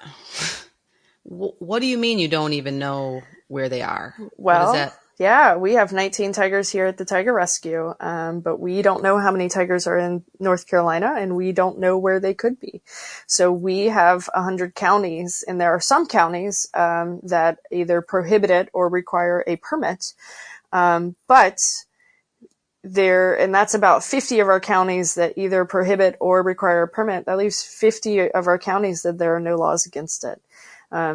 What do you mean you don't even know where they are? What is well, that? yeah, we have 19 tigers here at the Tiger Rescue, but we don't know how many tigers are in North Carolina, and we don't know where they could be. So we have 100 counties, and there are some counties that either prohibit it or require a permit. But and that's about 50 of our counties that either prohibit or require a permit. That leaves 50 of our counties that there are no laws against it.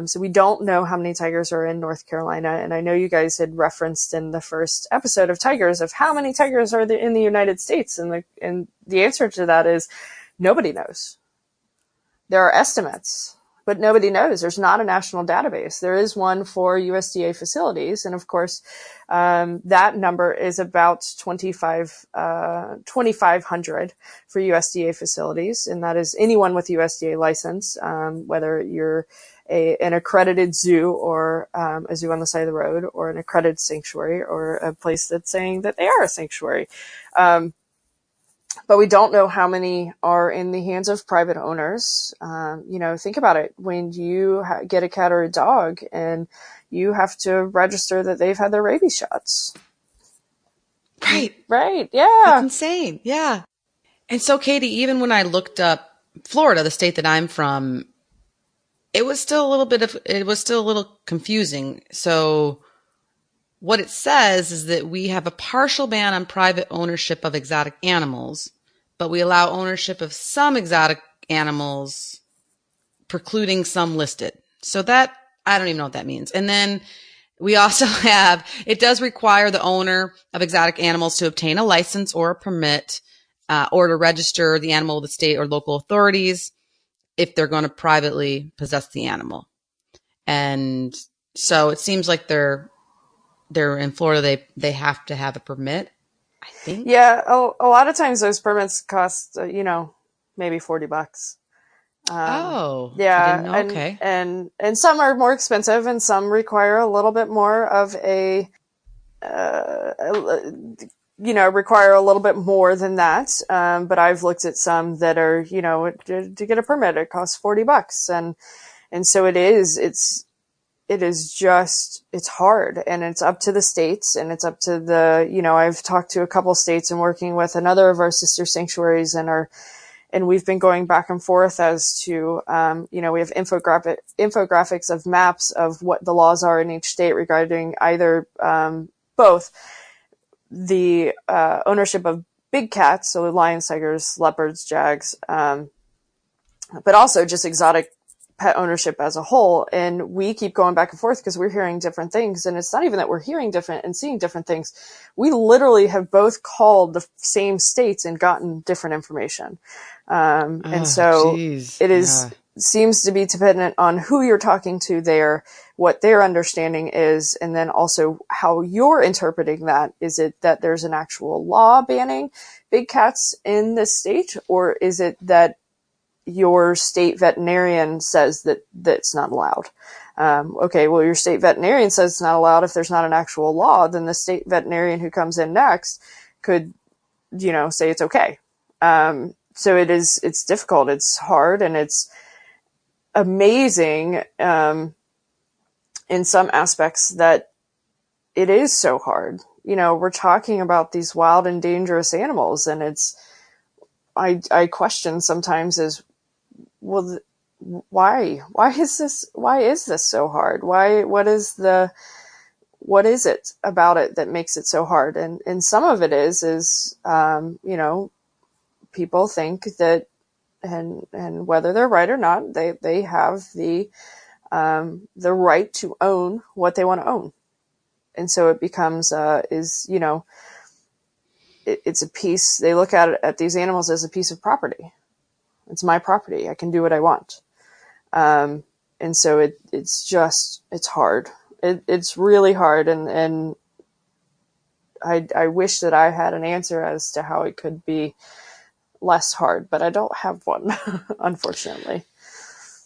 So we don't know how many tigers are in North Carolina. And I know you guys had referenced in the first episode of Tigers of how many tigers are there in the United States. And the answer to that is nobody knows. There are estimates, but nobody knows. There's not a national database. There is one for USDA facilities. And of course, that number is about 2,500 for USDA facilities. And that is anyone with USDA license, whether you're an accredited zoo or a zoo on the side of the road or an accredited sanctuary or a place that's saying that they are a sanctuary. But we don't know how many are in the hands of private owners. Think about it. When you get a cat or a dog and you have to register that they've had their rabies shots. Right. Right. Yeah. That's insane. Yeah. And so, Katie, even when I looked up Florida, the state that I'm from, it was still a little confusing. So what it says is that we have a partial ban on private ownership of exotic animals, but we allow ownership of some exotic animals, precluding some listed. So that, I don't even know what that means. And then we also it does require the owner of exotic animals to obtain a license or a permit, or to register the animal with the state or local authorities if they're going to privately possess the animal. And so it seems like they're in Florida, they have to have a permit, I think. Yeah. A lot of times those permits cost, maybe $40. I didn't know. Yeah. Okay. And some are more expensive and some require a little bit more of require a little bit more than that. But I've looked at some that are, to get a permit, it costs $40. And so it's hard, and it's up to the states, and it's up to I've talked to a couple states and working with another of our sister sanctuaries and we've been going back and forth as to, we have infographics of maps of what the laws are in each state regarding either, both the, ownership of big cats, so lions, tigers, leopards, jags, but also just exotic pet ownership as a whole. And we keep going back and forth because we're hearing different things. And it's not even that we're hearing different and seeing different things. We literally have both called the same states and gotten different information. And so geez. it seems to be dependent on who you're talking to there, what their understanding is, and then also how you're interpreting that. Is it that there's an actual law banning big cats in this state, or is it that your state veterinarian says that that's not allowed? Okay, well, your state veterinarian says it's not allowed. If there's not an actual law, then the state veterinarian who comes in next could, say it's okay. So it's difficult. It's hard, and it's amazing, in some aspects that it is so hard. We're talking about these wild and dangerous animals, and I question sometimes is, well, why is this so hard? What is it about it that makes it so hard? And some of it is, people think that, and whether they're right or not, they have the right to own what they want to own. And so it becomes, it's a piece, they look at these animals as a piece of property. It's my property. I can do what I want. And so it's hard. It's really hard. And I wish that I had an answer as to how it could be less hard, but I don't have one, unfortunately.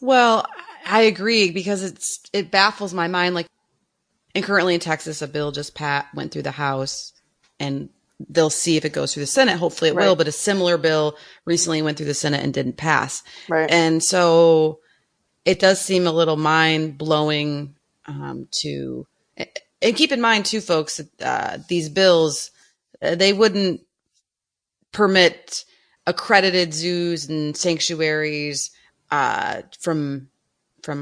Well, I agree, because it baffles my mind. Like, and currently in Texas, a bill just went through the House, and they'll see if it goes through the Senate. Hopefully it will, but a similar bill recently went through the Senate and didn't pass. Right. And so it does seem a little mind blowing, and keep in mind too, folks, these bills, they wouldn't permit accredited zoos and sanctuaries, from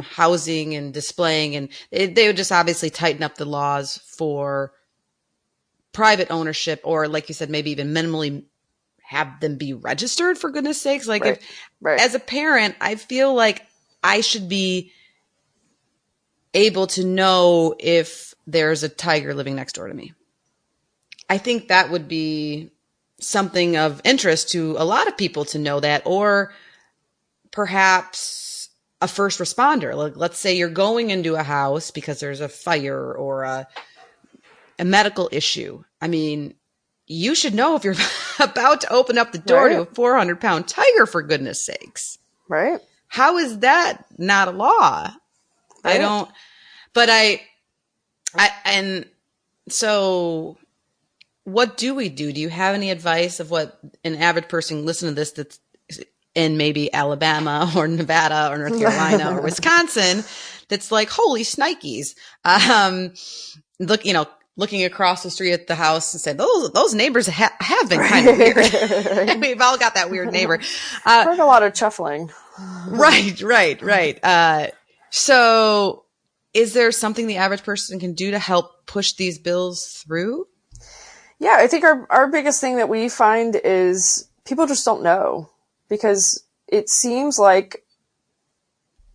housing and displaying, and they would just obviously tighten up the laws for private ownership, or like you said, maybe even minimally have them be registered, for goodness sakes. Like if, as a parent, I feel like I should be able to know if there's a tiger living next door to me. I think that would be something of interest to a lot of people to know that, or perhaps a first responder. Like, let's say you're going into a house because there's a fire or a medical issue. I mean, you should know if you're about to open up the door to a 400-pound tiger, for goodness sakes. Right. How is that not a law? I don't, but and so what do we do? Do you have any advice of what an average person listening to this that's in maybe Alabama or Nevada or North Carolina or Wisconsin that's like, holy shnikes, looking across the street at the house and say, those neighbors have been kind of weird. We've all got that weird neighbor. Heard a lot of chuffling. Right. So is there something the average person can do to help push these bills through? Yeah, I think our biggest thing that we find is people just don't know, because it seems like,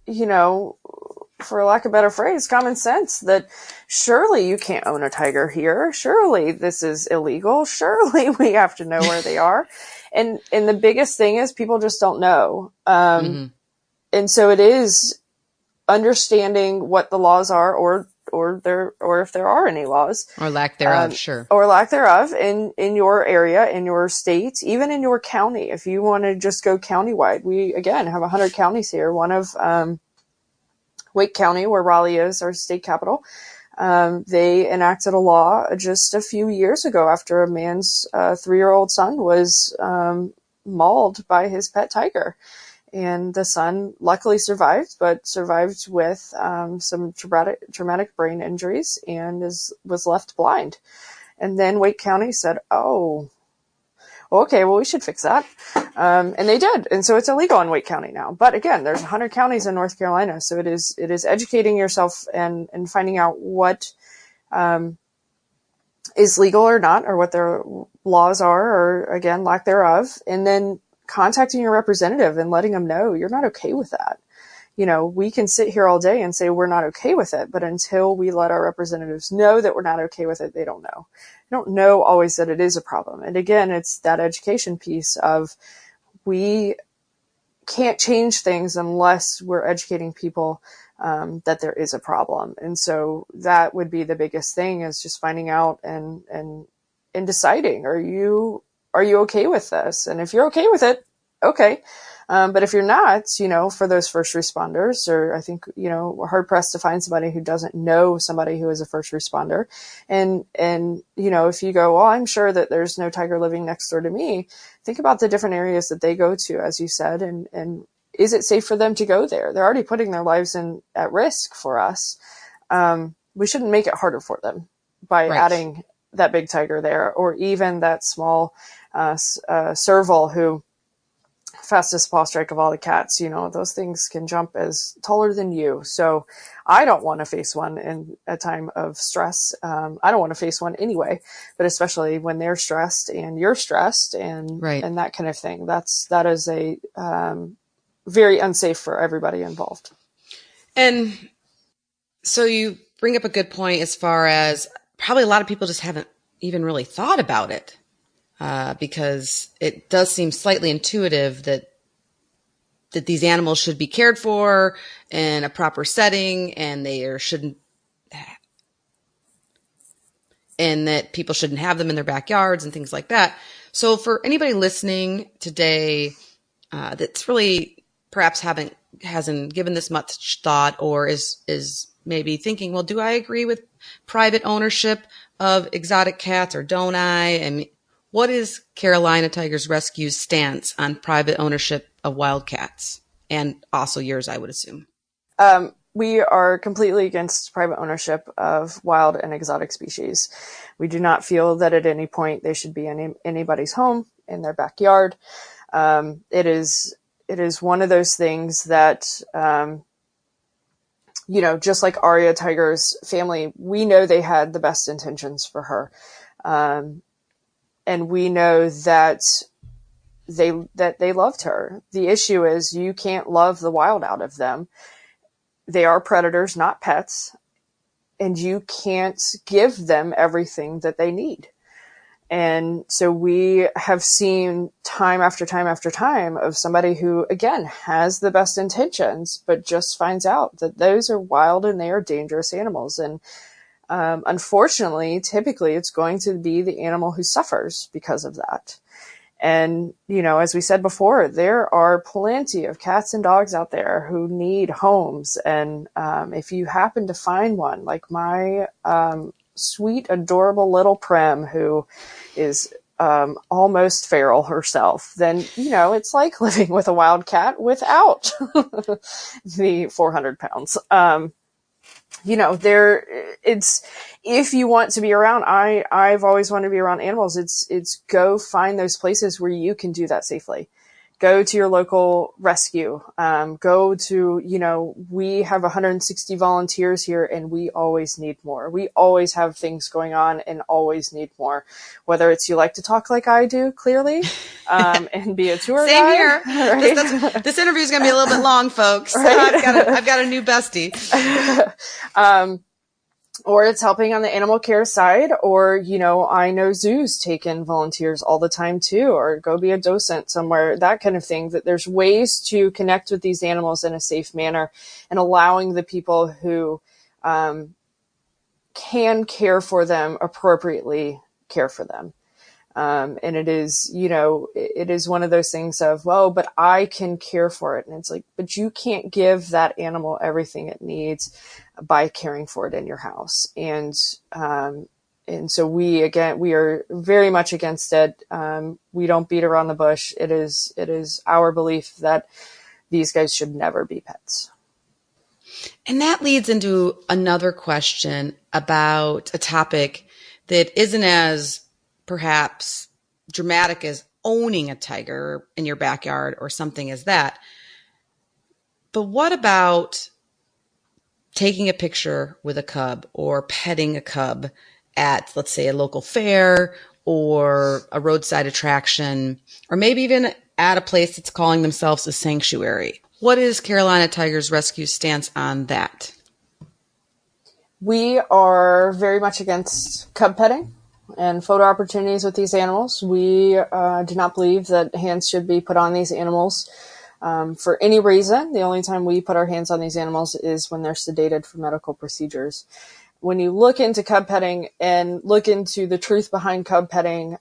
for lack of a better phrase, common sense that surely you can't own a tiger here. Surely this is illegal. Surely we have to know where they are. And the biggest thing is people just don't know. And so it is understanding what the laws are, or if there are any laws, or lack thereof, sure, or lack thereof in your area, in your state, even in your county. If you want to just go countywide, we again have 100 counties here. One of Wake County, where Raleigh is, our state capital, they enacted a law just a few years ago after a man's 3-year-old son was mauled by his pet tiger. And the son luckily survived, but survived with some traumatic brain injuries and was left blind. And then Wake County said, oh, okay, well, we should fix that. And they did. And so it's illegal in Wake County now. But again, there's 100 counties in North Carolina. So it is educating yourself and finding out what is legal or not, or what their laws are, or again, lack thereof. And then contacting your representative and letting them know you're not okay with that. We can sit here all day and say we're not okay with it, but until we let our representatives know that we're not okay with it, they don't know. They don't know always that it is a problem. And again, it's that education piece of we can't change things unless we're educating people that there is a problem. And so that would be the biggest thing, is just finding out and deciding, are you okay with this? And if you're okay with it, okay. But if you're not, for those first responders, or I think, we're hard pressed to find somebody who doesn't know somebody who is a first responder. And, if you go, well, I'm sure that there's no tiger living next door to me, think about the different areas that they go to, as you said, and is it safe for them to go there? They're already putting their lives at risk for us. We shouldn't make it harder for them by adding that big tiger there, or even that small serval who fastest paw strike of all the cats. Those things can jump as taller than you. So I don't want to face one in a time of stress. I don't want to face one anyway, but especially when they're stressed and you're stressed and that kind of thing. That is a very unsafe for everybody involved. And so you bring up a good point, as far as probably a lot of people just haven't even really thought about it, because it does seem slightly intuitive that these animals should be cared for in a proper setting, and and that people shouldn't have them in their backyards and things like that. So for anybody listening today that's really perhaps hasn't given this much thought, or is maybe thinking, well, do I agree with private ownership of exotic cats, or don't I? And What is Carolina Tigers Rescue's stance on private ownership of wildcats? And also yours, I would assume. We are completely against private ownership of wild and exotic species. We do not feel that at any point they should be in anybody's home, in their backyard. It is one of those things that, just like Aria Tiger's family, we know they had the best intentions for her. And we know that they loved her. The issue is you can't love the wild out of them. They are predators, not pets, and you can't give them everything that they need. And so we have seen time after time after time of somebody who, again, has the best intentions, but just finds out that those are wild and they are dangerous animals. And unfortunately, typically it's going to be the animal who suffers because of that. And, as we said before, there are plenty of cats and dogs out there who need homes. And if you happen to find one, like my sweet, adorable little Prim, who is almost feral herself, then, it's like living with a wild cat without the 400 pounds. If you want to be around, I've always wanted to be around animals. It's go find those places where you can do that safely. Go to your local rescue. Go to, we have 160 volunteers here and we always need more. We always have things going on and always need more. Whether it's you like to talk like I do, clearly, and be a tour Same guide. here. Right? This interview is going to be a little bit long, folks. Right? I've got a new bestie. Or it's helping on the animal care side, or, I know zoos take in volunteers all the time too, or go be a docent somewhere, that kind of thing. That there's ways to connect with these animals in a safe manner and allowing the people who can care for them appropriately care for them. And it is, it is one of those things of, well, but I can care for it. And it's like, but you can't give that animal everything it needs by caring for it in your house. And so we are very much against it. We don't beat around the bush. It is our belief that these guys should never be pets. And that leads into another question about a topic that isn't as perhaps dramatic as owning a tiger in your backyard or something as that. But what about taking a picture with a cub or petting a cub at, let's say, a local fair or a roadside attraction, or maybe even at a place that's calling themselves a sanctuary? What is Carolina Tigers Rescue's stance on that? We are very much against cub petting and photo opportunities with these animals. We do not believe that hands should be put on these animals for any reason. The only time we put our hands on these animals is when they're sedated for medical procedures. When you look into cub petting and look into the truth behind cub petting,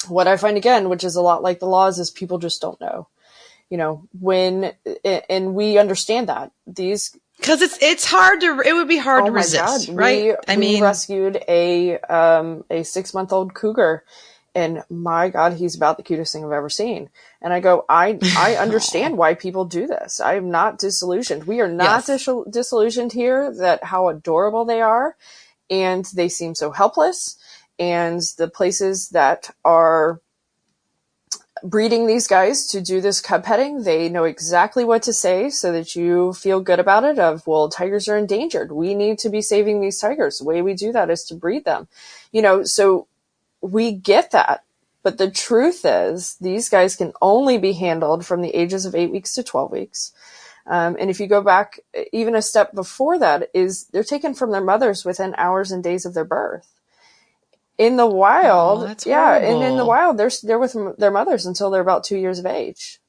what I find again, which is a lot like the laws, is people just don't know. And we understand that these, because it would be hard to resist, God. right? We rescued a 6-month-old cougar, and my God, he's about the cutest thing I've ever seen. And I go, I understand why people do this. I am not disillusioned. We are not disillusioned here that how adorable they are, and they seem so helpless. And the places that are breeding these guys to do this cub petting, they know exactly what to say so that you feel good about it of, well, tigers are endangered. We need to be saving these tigers. The way we do that is to breed them. So we get that. But the truth is these guys can only be handled from the ages of 8 weeks to 12 weeks. And if you go back even a step before that, is they're taken from their mothers within hours and days of their birth. In the wild, that's horrible. And in the wild, they're with their mothers until they're about 2 years of age.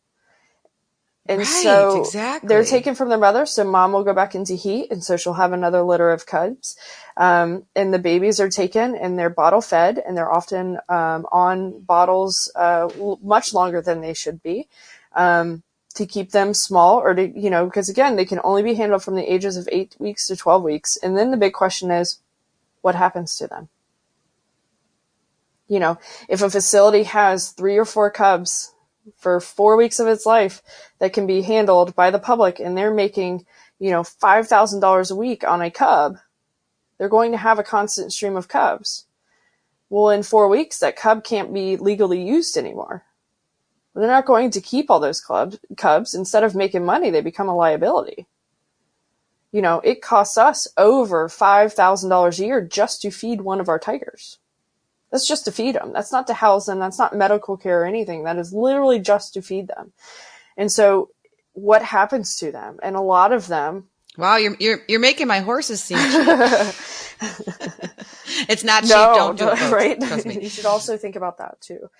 And right, so exactly. They're taken from their mother, so mom will go back into heat, and so she'll have another litter of cubs. And the babies are taken, and they're bottle fed, and they're often on bottles much longer than they should be, to keep them small, or to, because again, they can only be handled from the ages of 8 weeks to 12 weeks. And then the big question is, what happens to them? You know, if a facility has 3 or 4 cubs for 4 weeks of its life that can be handled by the public, and they're making, $5,000 a week on a cub, they're going to have a constant stream of cubs. Well, in 4 weeks, that cub can't be legally used anymore. They're not going to keep all those cubs. Instead of making money, they become a liability. It costs us over $5,000 a year just to feed one of our tigers. That's just to feed them. That's not to house them. That's not medical care or anything. That is literally just to feed them. And so what happens to them? And a lot of them. Wow, you're making my horses seem cheap. It's not cheap. No, don't do it, folks. Right? Trust me. You should also think about that too,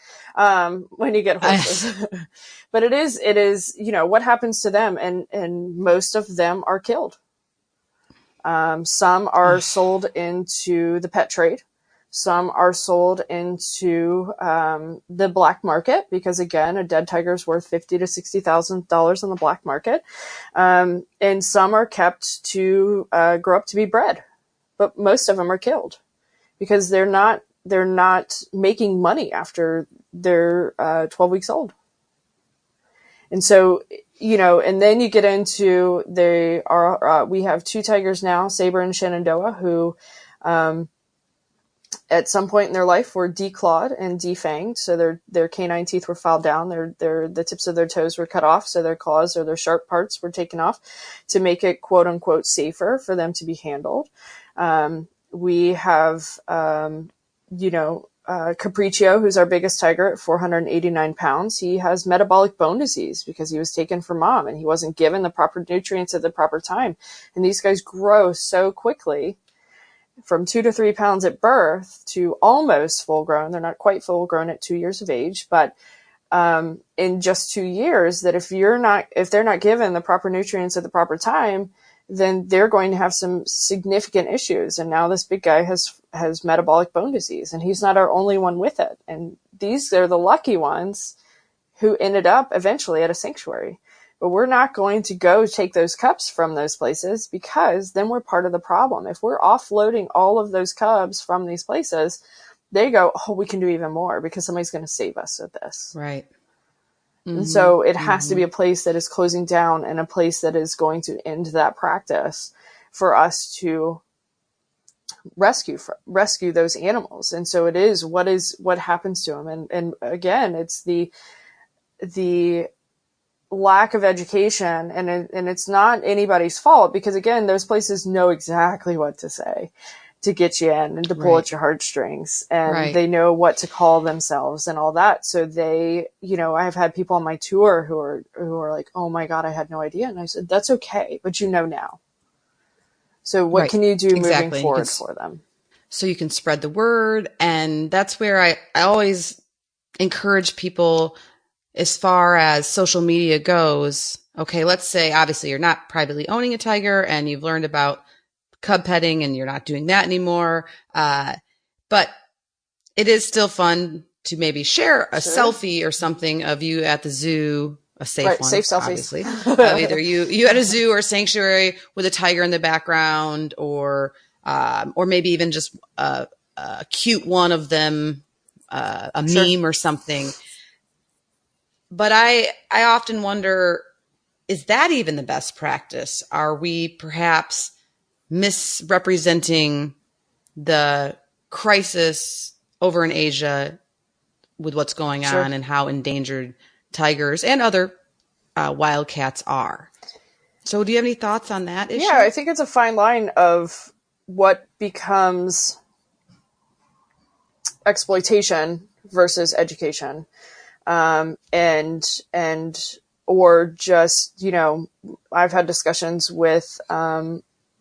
when you get horses. But it is, what happens to them, and most of them are killed. Some are sold into the pet trade. Some are sold into the black market because, again, a dead tiger is worth $50,000 to $60,000 on the black market. And some are kept to grow up to be bred, but most of them are killed because they're not making money after they're 12 weeks old. And so, and then you get into we have 2 tigers now, Saber and Shenandoah, who at some point in their life were declawed and defanged. So their canine teeth were filed down. The tips of their toes were cut off. So their claws or their sharp parts were taken off to make it quote unquote safer for them to be handled. We have, Capriccio, who's our biggest tiger at 489 pounds. He has metabolic bone disease because he was taken from mom and he wasn't given the proper nutrients at the proper time. And these guys grow so quickly from 2 to 3 pounds at birth to almost full grown. They're not quite full grown at 2 years of age, but in just 2 years, that if they're not given the proper nutrients at the proper time, then they're going to have some significant issues. And now this big guy has metabolic bone disease, and he's not our only one with it. And they're the lucky ones who ended up eventually at a sanctuary. But we're not going to go take those cubs from those places because then we're part of the problem. If we're offloading all of those cubs from these places, they go, oh, we can do even more because somebody's going to save us with this. Right. Mm-hmm. And so it has to be a place that is closing down and a place that is going to end that practice for us to rescue those animals. And so it is what happens to them. And again, it's the lack of education, and it's not anybody's fault because, again, those places know exactly what to say to get you in and to pull at your heartstrings, and they know what to call themselves and all that. So they, I have had people on my tour who are like, oh my God, I had no idea. And I said, that's okay, but now. So what can you do moving forward for them? So you can spread the word. And that's where I always encourage people as far as social media goes. Okay, let's say obviously you're not privately owning a tiger and you've learned about cub petting and you're not doing that anymore. But it is still fun to maybe share a selfie or something of you at the zoo, a safe one, safe selfies. Obviously. Either you at a zoo or sanctuary with a tiger in the background, or maybe even just a cute one of them, a meme or something. But I often wonder, is that even the best practice? Are we perhaps misrepresenting the crisis over in Asia with what's going on and how endangered tigers and other wildcats are? So do you have any thoughts on that issue? Yeah, I think it's a fine line of what becomes exploitation versus education. Or just, I've had discussions with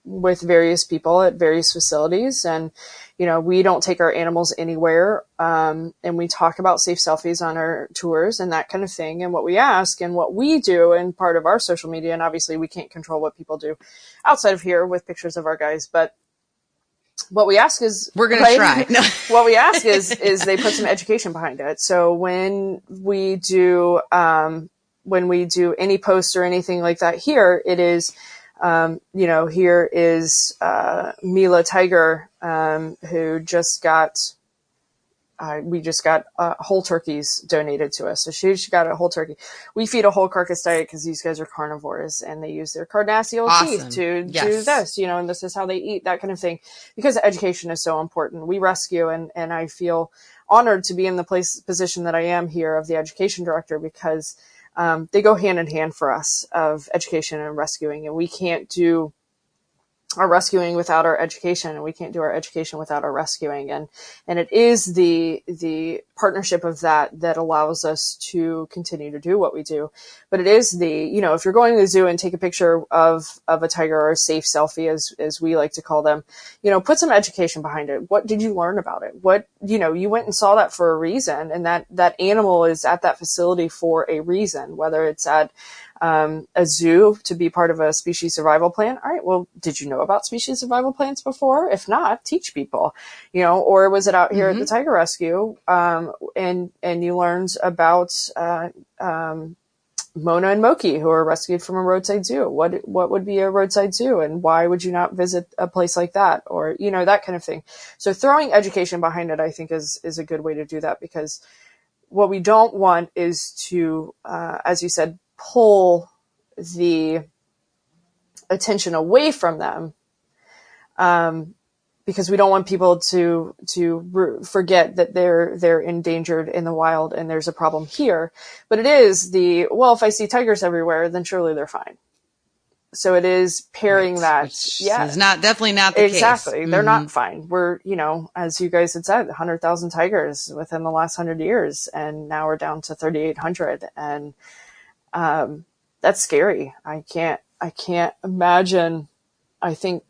various people at various facilities, and, we don't take our animals anywhere. And we talk about safe selfies on our tours and that kind of thing. And what we ask and what we do in part of our social media, and obviously we can't control what people do outside of here with pictures of our guys, but what we ask is we're going to try. No. What we ask is they put some education behind it. So when we do any posts or anything like that here, it is, here is Mila Tiger, who just got we just got whole turkeys donated to us. So she got a whole turkey. We feed a whole carcass diet because these guys are carnivores and they use their carnassial teeth to do this, you know, and this is how they eat, that kind of thing. Because education is so important. We rescue, and I feel honored to be in the position that I am here of the education director, because they go hand in hand for us, of education and rescuing, and we can't do our rescuing without our education, and we can't do our education without our rescuing. And it is the partnership of that allows us to continue to do what we do. But it is you know, if you're going to the zoo and take a picture of a tiger, or a safe selfie, as we like to call them, you know, put some education behind it. What did you learn about it? What, you know, you went and saw that for a reason, and that animal is at that facility for a reason, whether it's at a zoo to be part of a species survival plan. All right, well, did you know about species survival plans before? If not, teach people, you know, or was it out here at the Tiger Rescue, and you learned about Mona and Moki, who are rescued from a roadside zoo. What would be a roadside zoo, and why would you not visit a place like that? Or, you know, that kind of thing. So throwing education behind it, I think is a good way to do that, because what we don't want is to, as you said, pull the attention away from them, because we don't want people to forget that they're endangered in the wild and there's a problem here. But it is well, if I see tigers everywhere, then surely they're fine. So it is pairing that. Which is definitely not the case. Exactly. They're not fine. We're, you know, as you guys had said, 100,000 tigers within the last 100 years. And now we're down to 3,800. And, that's scary. I can't imagine. I think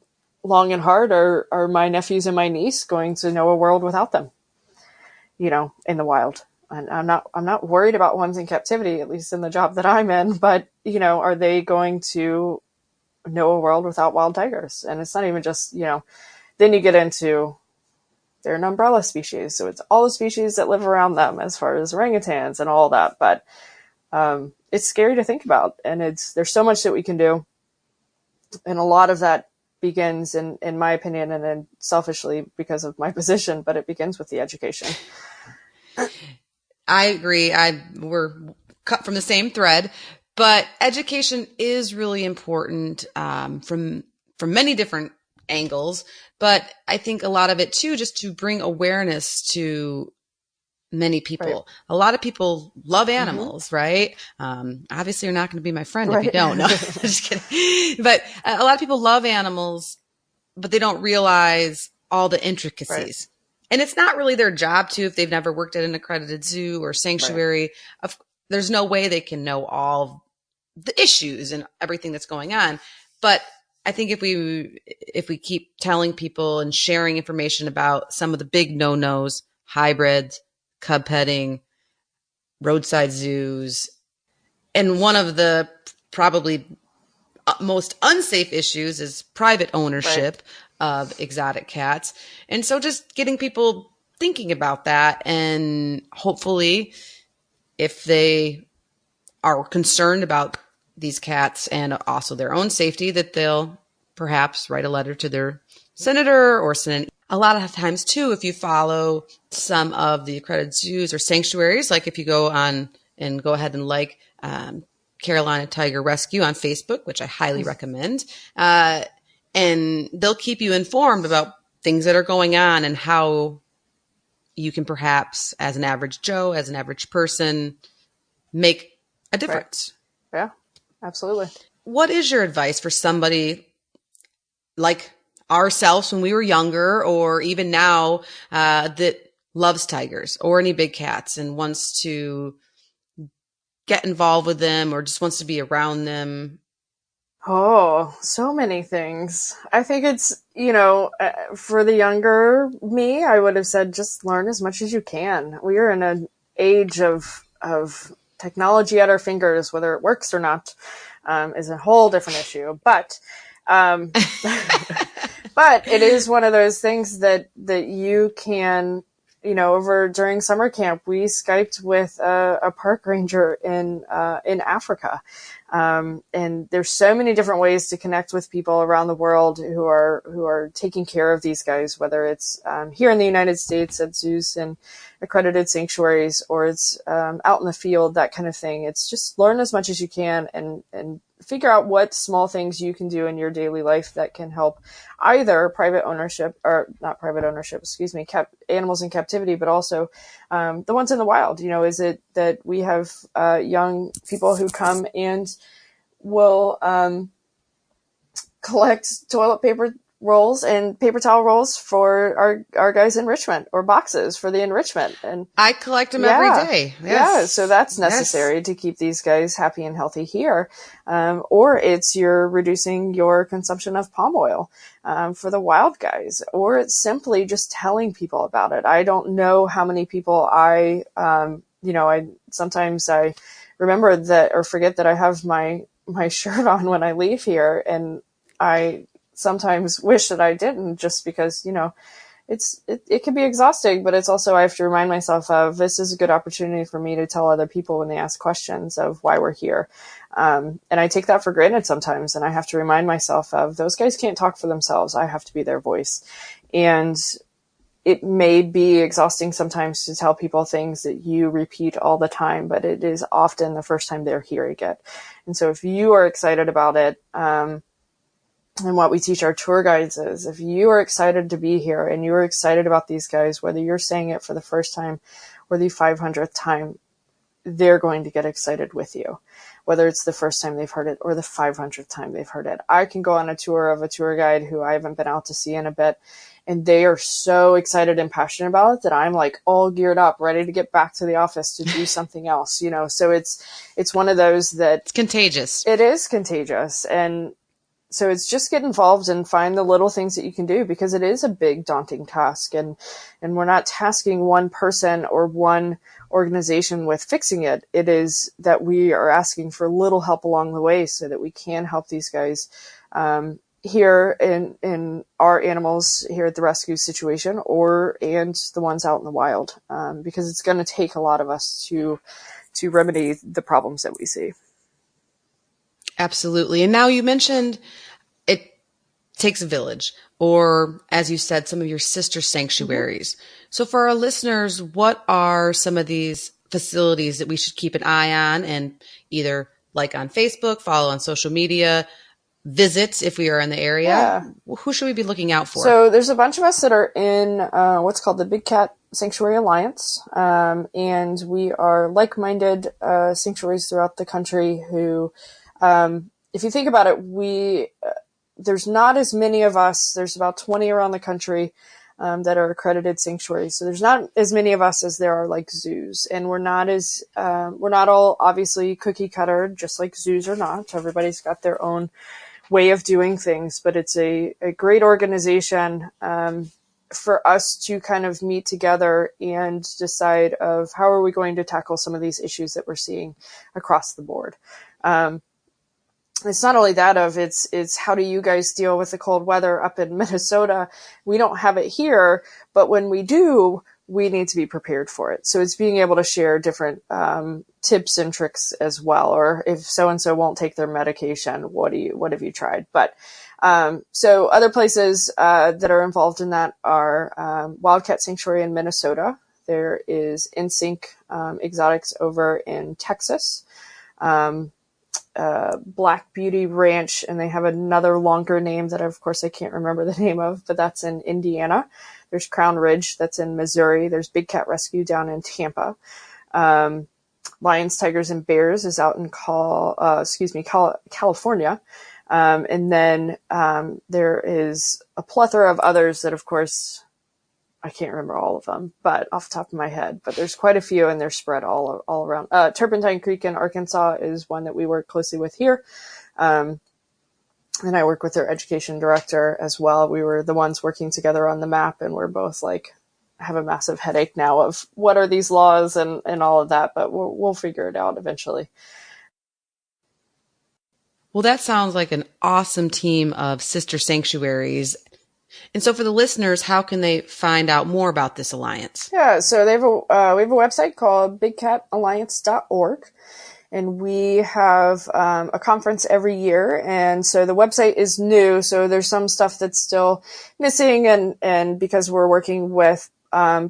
long and hard are my nephews and my niece going to know a world without them, you know, in the wild. And I'm not worried about ones in captivity, at least in the job that I'm in, but, you know, are they going to know a world without wild tigers? And it's not even just, you know, then you get into, they're an umbrella species. So it's all the species that live around them, as far as orangutans and all that. But, it's scary to think about, and there's so much that we can do. And a lot of that begins, in my opinion, and then selfishly because of my position, but it begins with the education. I agree. We're cut from the same thread, but education is really important, from many different angles. But I think a lot of it too, just to bring awareness to many people. Right. A lot of people love animals, right? Obviously you're not going to be my friend if you don't. No, just kidding. But a lot of people love animals, but they don't realize all the intricacies. Right. And it's not really their job to, if they've never worked at an accredited zoo or sanctuary. Right. There's no way they can know all the issues and everything that's going on. But I think if we keep telling people and sharing information about some of the big no-nos, hybrids, cub petting, roadside zoos, and one of the probably most unsafe issues is private ownership of exotic cats. And so just getting people thinking about that, and hopefully if they are concerned about these cats and also their own safety, that they'll perhaps write a letter to their senator or send a lot of times too, if you follow some of the accredited zoos or sanctuaries, like if you go on and go ahead and like Carolina Tiger Rescue on Facebook, which I highly recommend, and they'll keep you informed about things that are going on and how you can perhaps, as an average Joe, as an average person, make a difference. Right. Yeah, absolutely. What is your advice for somebody like ourselves when we were younger, or even now, that loves tigers or any big cats and wants to get involved with them or just wants to be around them? Oh, so many things. I think it's, you know, for the younger me, I would have said just learn as much as you can. We are in an age of technology at our fingers. Whether it works or not is a whole different issue. But but it is one of those things that you can over during summer camp, we Skyped with a park ranger in Africa. And there's so many different ways to connect with people around the world who are taking care of these guys, whether it's here in the United States at zoos and accredited sanctuaries, or it's out in the field, that kind of thing. It's just learn as much as you can and figure out what small things you can do in your daily life that can help either private ownership, or not private ownership, excuse me, animals in captivity, but also the ones in the wild. Is it that we have young people who come and will collect toilet paper rolls and paper towel rolls for our guys' enrichment, or boxes for the enrichment. And I collect them every day. Yes. Yeah, so that's necessary to keep these guys happy and healthy here. Or it's you're reducing your consumption of palm oil for the wild guys, or it's simply just telling people about it. I don't know how many people I sometimes I remember that or forget that I have my shirt on when I leave here, and I sometimes wish that I didn't, just because, it can be exhausting, but it's also, I have to remind myself of, this is a good opportunity for me to tell other people when they ask questions of why we're here. And I take that for granted sometimes. And I have to remind myself of, those guys can't talk for themselves. I have to be their voice. And it may be exhausting sometimes to tell people things that you repeat all the time, but it is often the first time they're hearing it. And so if you are excited about it, and what we teach our tour guides is, if you are excited to be here and you're excited about these guys, whether you're saying it for the first time or the 500th time, they're going to get excited with you, whether it's the first time they've heard it or the 500th time they've heard it. I can go on a tour of a tour guide who I haven't been out to see in a bit, and they are so excited and passionate about it that I'm like all geared up, ready to get back to the office to do something else, So it's one of those that it's contagious. It is contagious. And so it's just get involved and find the little things that you can do, because it is a big, daunting task. And we're not tasking one person or one organization with fixing it. It is that we are asking for little help along the way so that we can help these guys here in our animals here at the rescue situation, and the ones out in the wild, because it's going to take a lot of us to remedy the problems that we see. Absolutely. And now you mentioned it takes a village, or as you said, some of your sister sanctuaries. Mm-hmm. So for our listeners, what are some of these facilities that we should keep an eye on, and either like on Facebook, follow on social media, visit if we are in the area? Yeah. Who should we be looking out for? So there's a bunch of us that are in what's called the Big Cat Sanctuary Alliance, and we are like-minded sanctuaries throughout the country who, if you think about it, there's not as many of us. There's about 20 around the country that are accredited sanctuaries. So there's not as many of us as there are like zoos, and we're not all obviously cookie cutter, just like zoos are not. Everybody's got their own way of doing things, but it's a great organization for us to kind of meet together and decide of how are we going to tackle some of these issues that we're seeing across the board. It's not only that it's how do you guys deal with the cold weather up in Minnesota? We don't have it here, but when we do, we need to be prepared for it. So it's being able to share different tips and tricks as well. Or if so-and-so won't take their medication, what have you tried? But so other places that are involved in that are Wildcat Sanctuary in Minnesota. There is InSync Exotics over in Texas. Black Beauty Ranch, and they have another longer name that of course I can't remember the name of, but that's in Indiana. There's Crown Ridge, that's in Missouri. There's Big Cat Rescue down in Tampa. Lions, Tigers, and Bears is out in California. And then there is a plethora of others that of course I can't remember all of them, but off the top of my head, but there's quite a few and they're spread all around. Turpentine Creek in Arkansas is one that we work closely with here. And I work with their education director as well. We were the ones working together on the map, and we're both like, have a massive headache now of what are these laws and all of that, but we'll figure it out eventually. Well, that sounds like an awesome team of sister sanctuaries. And so for the listeners, how can they find out more about this alliance? Yeah, so they have we have a website called bigcatalliance.org. And we have a conference every year. And so the website is new. So there's some stuff that's still missing. And because we're working with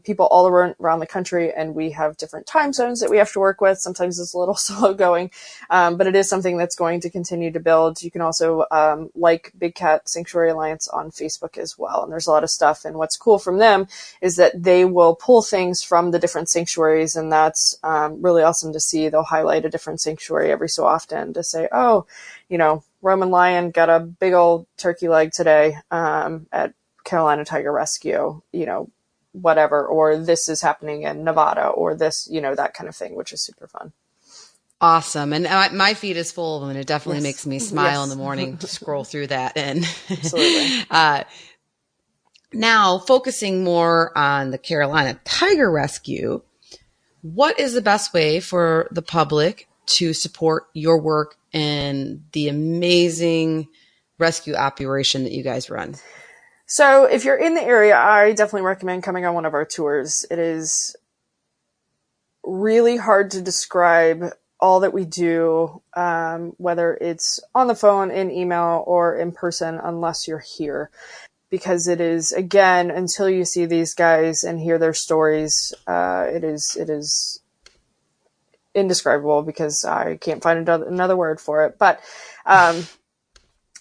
people all around the country, and we have different time zones that we have to work with, sometimes it's a little slow going. But it is something that's going to continue to build. You can also like Big Cat Sanctuary Alliance on Facebook as well. And there's a lot of stuff. And what's cool from them is that they will pull things from the different sanctuaries. And that's really awesome to see. They'll highlight a different sanctuary every so often to say, oh, Roman Lion got a big old turkey leg today at Carolina Tiger Rescue, whatever, or this is happening in Nevada, or this, that kind of thing, which is super fun. Awesome. And my feed is full of them, and it definitely makes me smile in the morning to scroll through that. And Absolutely. Now, focusing more on the Carolina Tiger Rescue, what is the best way for the public to support your work and the amazing rescue operation that you guys run? So if you're in the area, I definitely recommend coming on one of our tours. It is really hard to describe all that we do, whether it's on the phone, in email, or in person, unless you're here. Because it is, again, until you see these guys and hear their stories, it is indescribable, because I can't find another word for it. But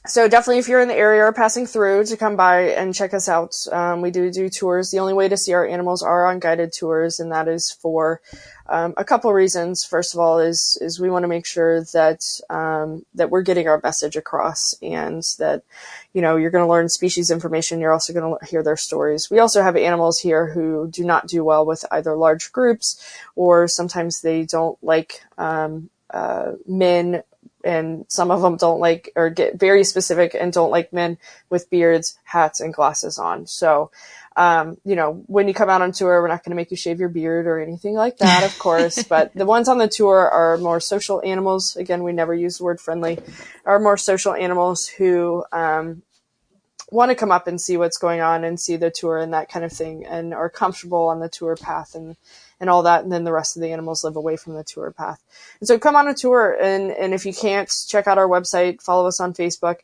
so definitely, if you're in the area or passing through, to come by and check us out. We do tours. The only way to see our animals are on guided tours, and that is for a couple reasons. First of all, is we want to make sure that that we're getting our message across, and that you're going to learn species information. You're also going to hear their stories. We also have animals here who do not do well with either large groups, or sometimes they don't like men. And some of them don't like, or get very specific and don't like men with beards, hats, and glasses on. So, when you come out on tour, we're not going to make you shave your beard or anything like that, of course. But the ones on the tour are more social animals. Again, we never use the word friendly. Are more social animals who want to come up and see what's going on and see the tour and that kind of thing, and are comfortable on the tour path and all that. And then the rest of the animals live away from the tour path. And so come on a tour, and if you can't, check out our website, follow us on Facebook.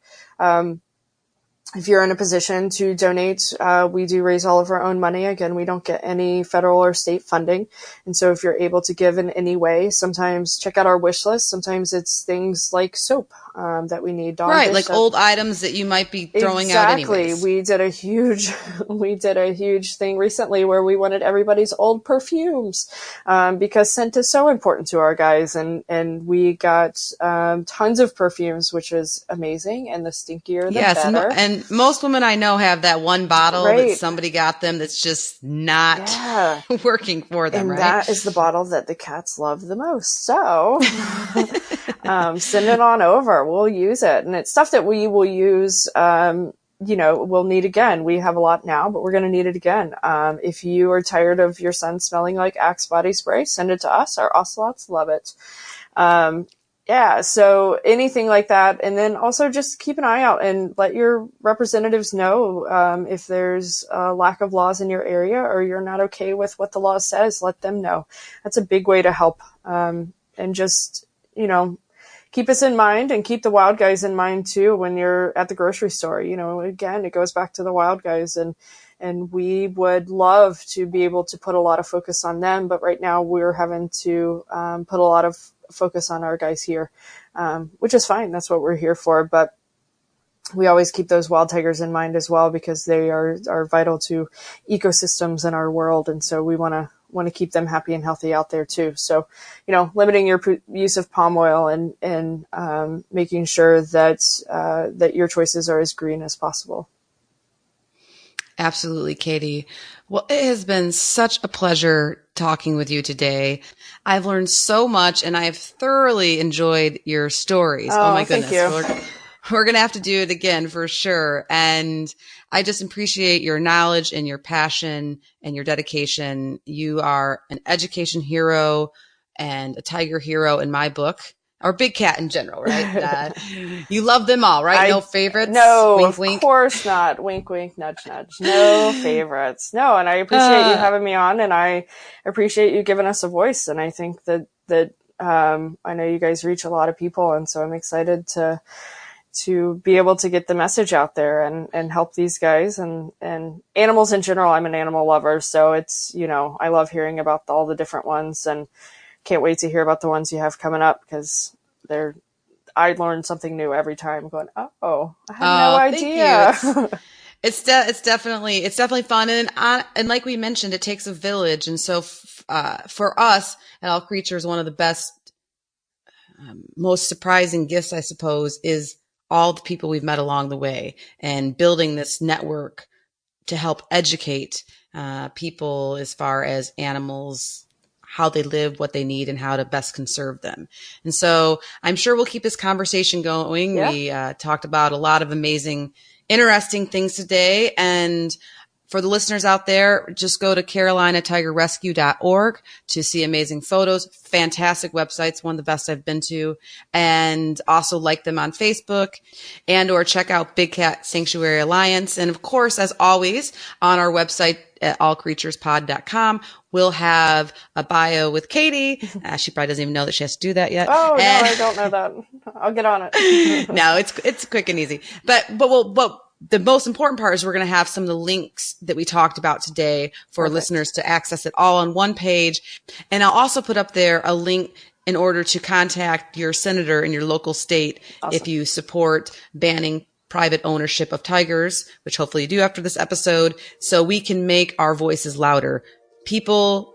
If you're in a position to donate, we do raise all of our own money. Again, we don't get any federal or state funding. And so if you're able to give in any way, sometimes check out our wish list. Sometimes it's things like soap that we need. Right, like old items that you might be throwing out anyways. Exactly. We did a huge thing recently where we wanted everybody's old perfumes, because scent is so important to our guys, and we got tons of perfumes, which was amazing. And the stinkier, the better. And most women I know have that one bottle that somebody got them that's just not working for them, and right? That is the bottle that the cats love the most. So send it on over. We'll use it. And it's stuff that we will use, we'll need again. We have a lot now, but we're going to need it again. If you are tired of your son smelling like Axe body spray, send it to us. Our ocelots love it. So anything like that. And then also just keep an eye out and let your representatives know if there's a lack of laws in your area, or you're not okay with what the law says. Let them know. That's a big way to help. And just, keep us in mind, and keep the wild guys in mind too when you're at the grocery store. Again, it goes back to the wild guys, and we would love to be able to put a lot of focus on them. But right now we're having to put a lot of focus on our guys here, which is fine. That's what we're here for. But we always keep those wild tigers in mind as well, because they are vital to ecosystems in our world. And so we want to keep them happy and healthy out there too. So, limiting your use of palm oil, and making sure that your choices are as green as possible. Absolutely, Katie. Well, it has been such a pleasure talking with you today. I've learned so much, and I have thoroughly enjoyed your stories. Oh my goodness. Thank you. We're going to have to do it again for sure. And I just appreciate your knowledge and your passion and your dedication. You are an education hero and a tiger hero in my book. or big cat in general, right? You love them all, right? No favorites? No, wink, of wink. course not. Wink, wink, nudge, nudge. No favorites. No, and I appreciate you having me on, and I appreciate you giving us a voice. And I think that I know you guys reach a lot of people, and so I'm excited to be able to get the message out there and help these guys and animals in general. I'm an animal lover, so it's, I love hearing about all the different ones, and can't wait to hear about the ones you have coming up, because I learn something new every time. Going, oh, I had no idea. Thank you. It's definitely fun, and like we mentioned, it takes a village, and so for us at All Creatures, one of the best, most surprising gifts, I suppose, is all the people we've met along the way, and building this network to help educate people as far as animals, how they live, what they need, and how to best conserve them. And so I'm sure we'll keep this conversation going. Yeah. We talked about a lot of amazing, interesting things today. And for the listeners out there, just go to carolinatigerrescue.org to see amazing photos, fantastic websites, one of the best I've been to, and also like them on Facebook, and or check out Big Cat Sanctuary Alliance. And of course, as always, on our website at allcreaturespod.com, we'll have a bio with Katie. She probably doesn't even know that she has to do that yet. Oh, no, I don't know that. I'll get on it. No, it's quick and easy. But the most important part is we're going to have some of the links that we talked about today for listeners to access it all on one page. And I'll also put up there a link in order to contact your senator in your local state if you support banning private ownership of tigers, which hopefully you do after this episode, so we can make our voices louder. Individual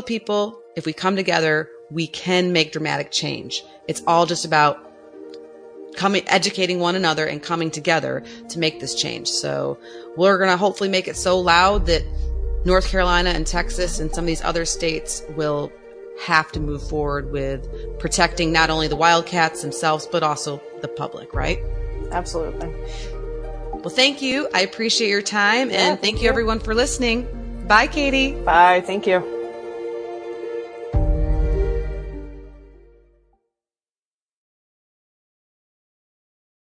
people, if we come together, we can make dramatic change. It's all just about educating one another and coming together to make this change. So we're going to hopefully make it so loud that North Carolina and Texas and some of these other states will have to move forward with protecting not only the wildcats themselves, but also the public, right? Absolutely. Well, thank you. I appreciate your time, and thank you everyone for listening. Bye, Katie. Bye. Thank you.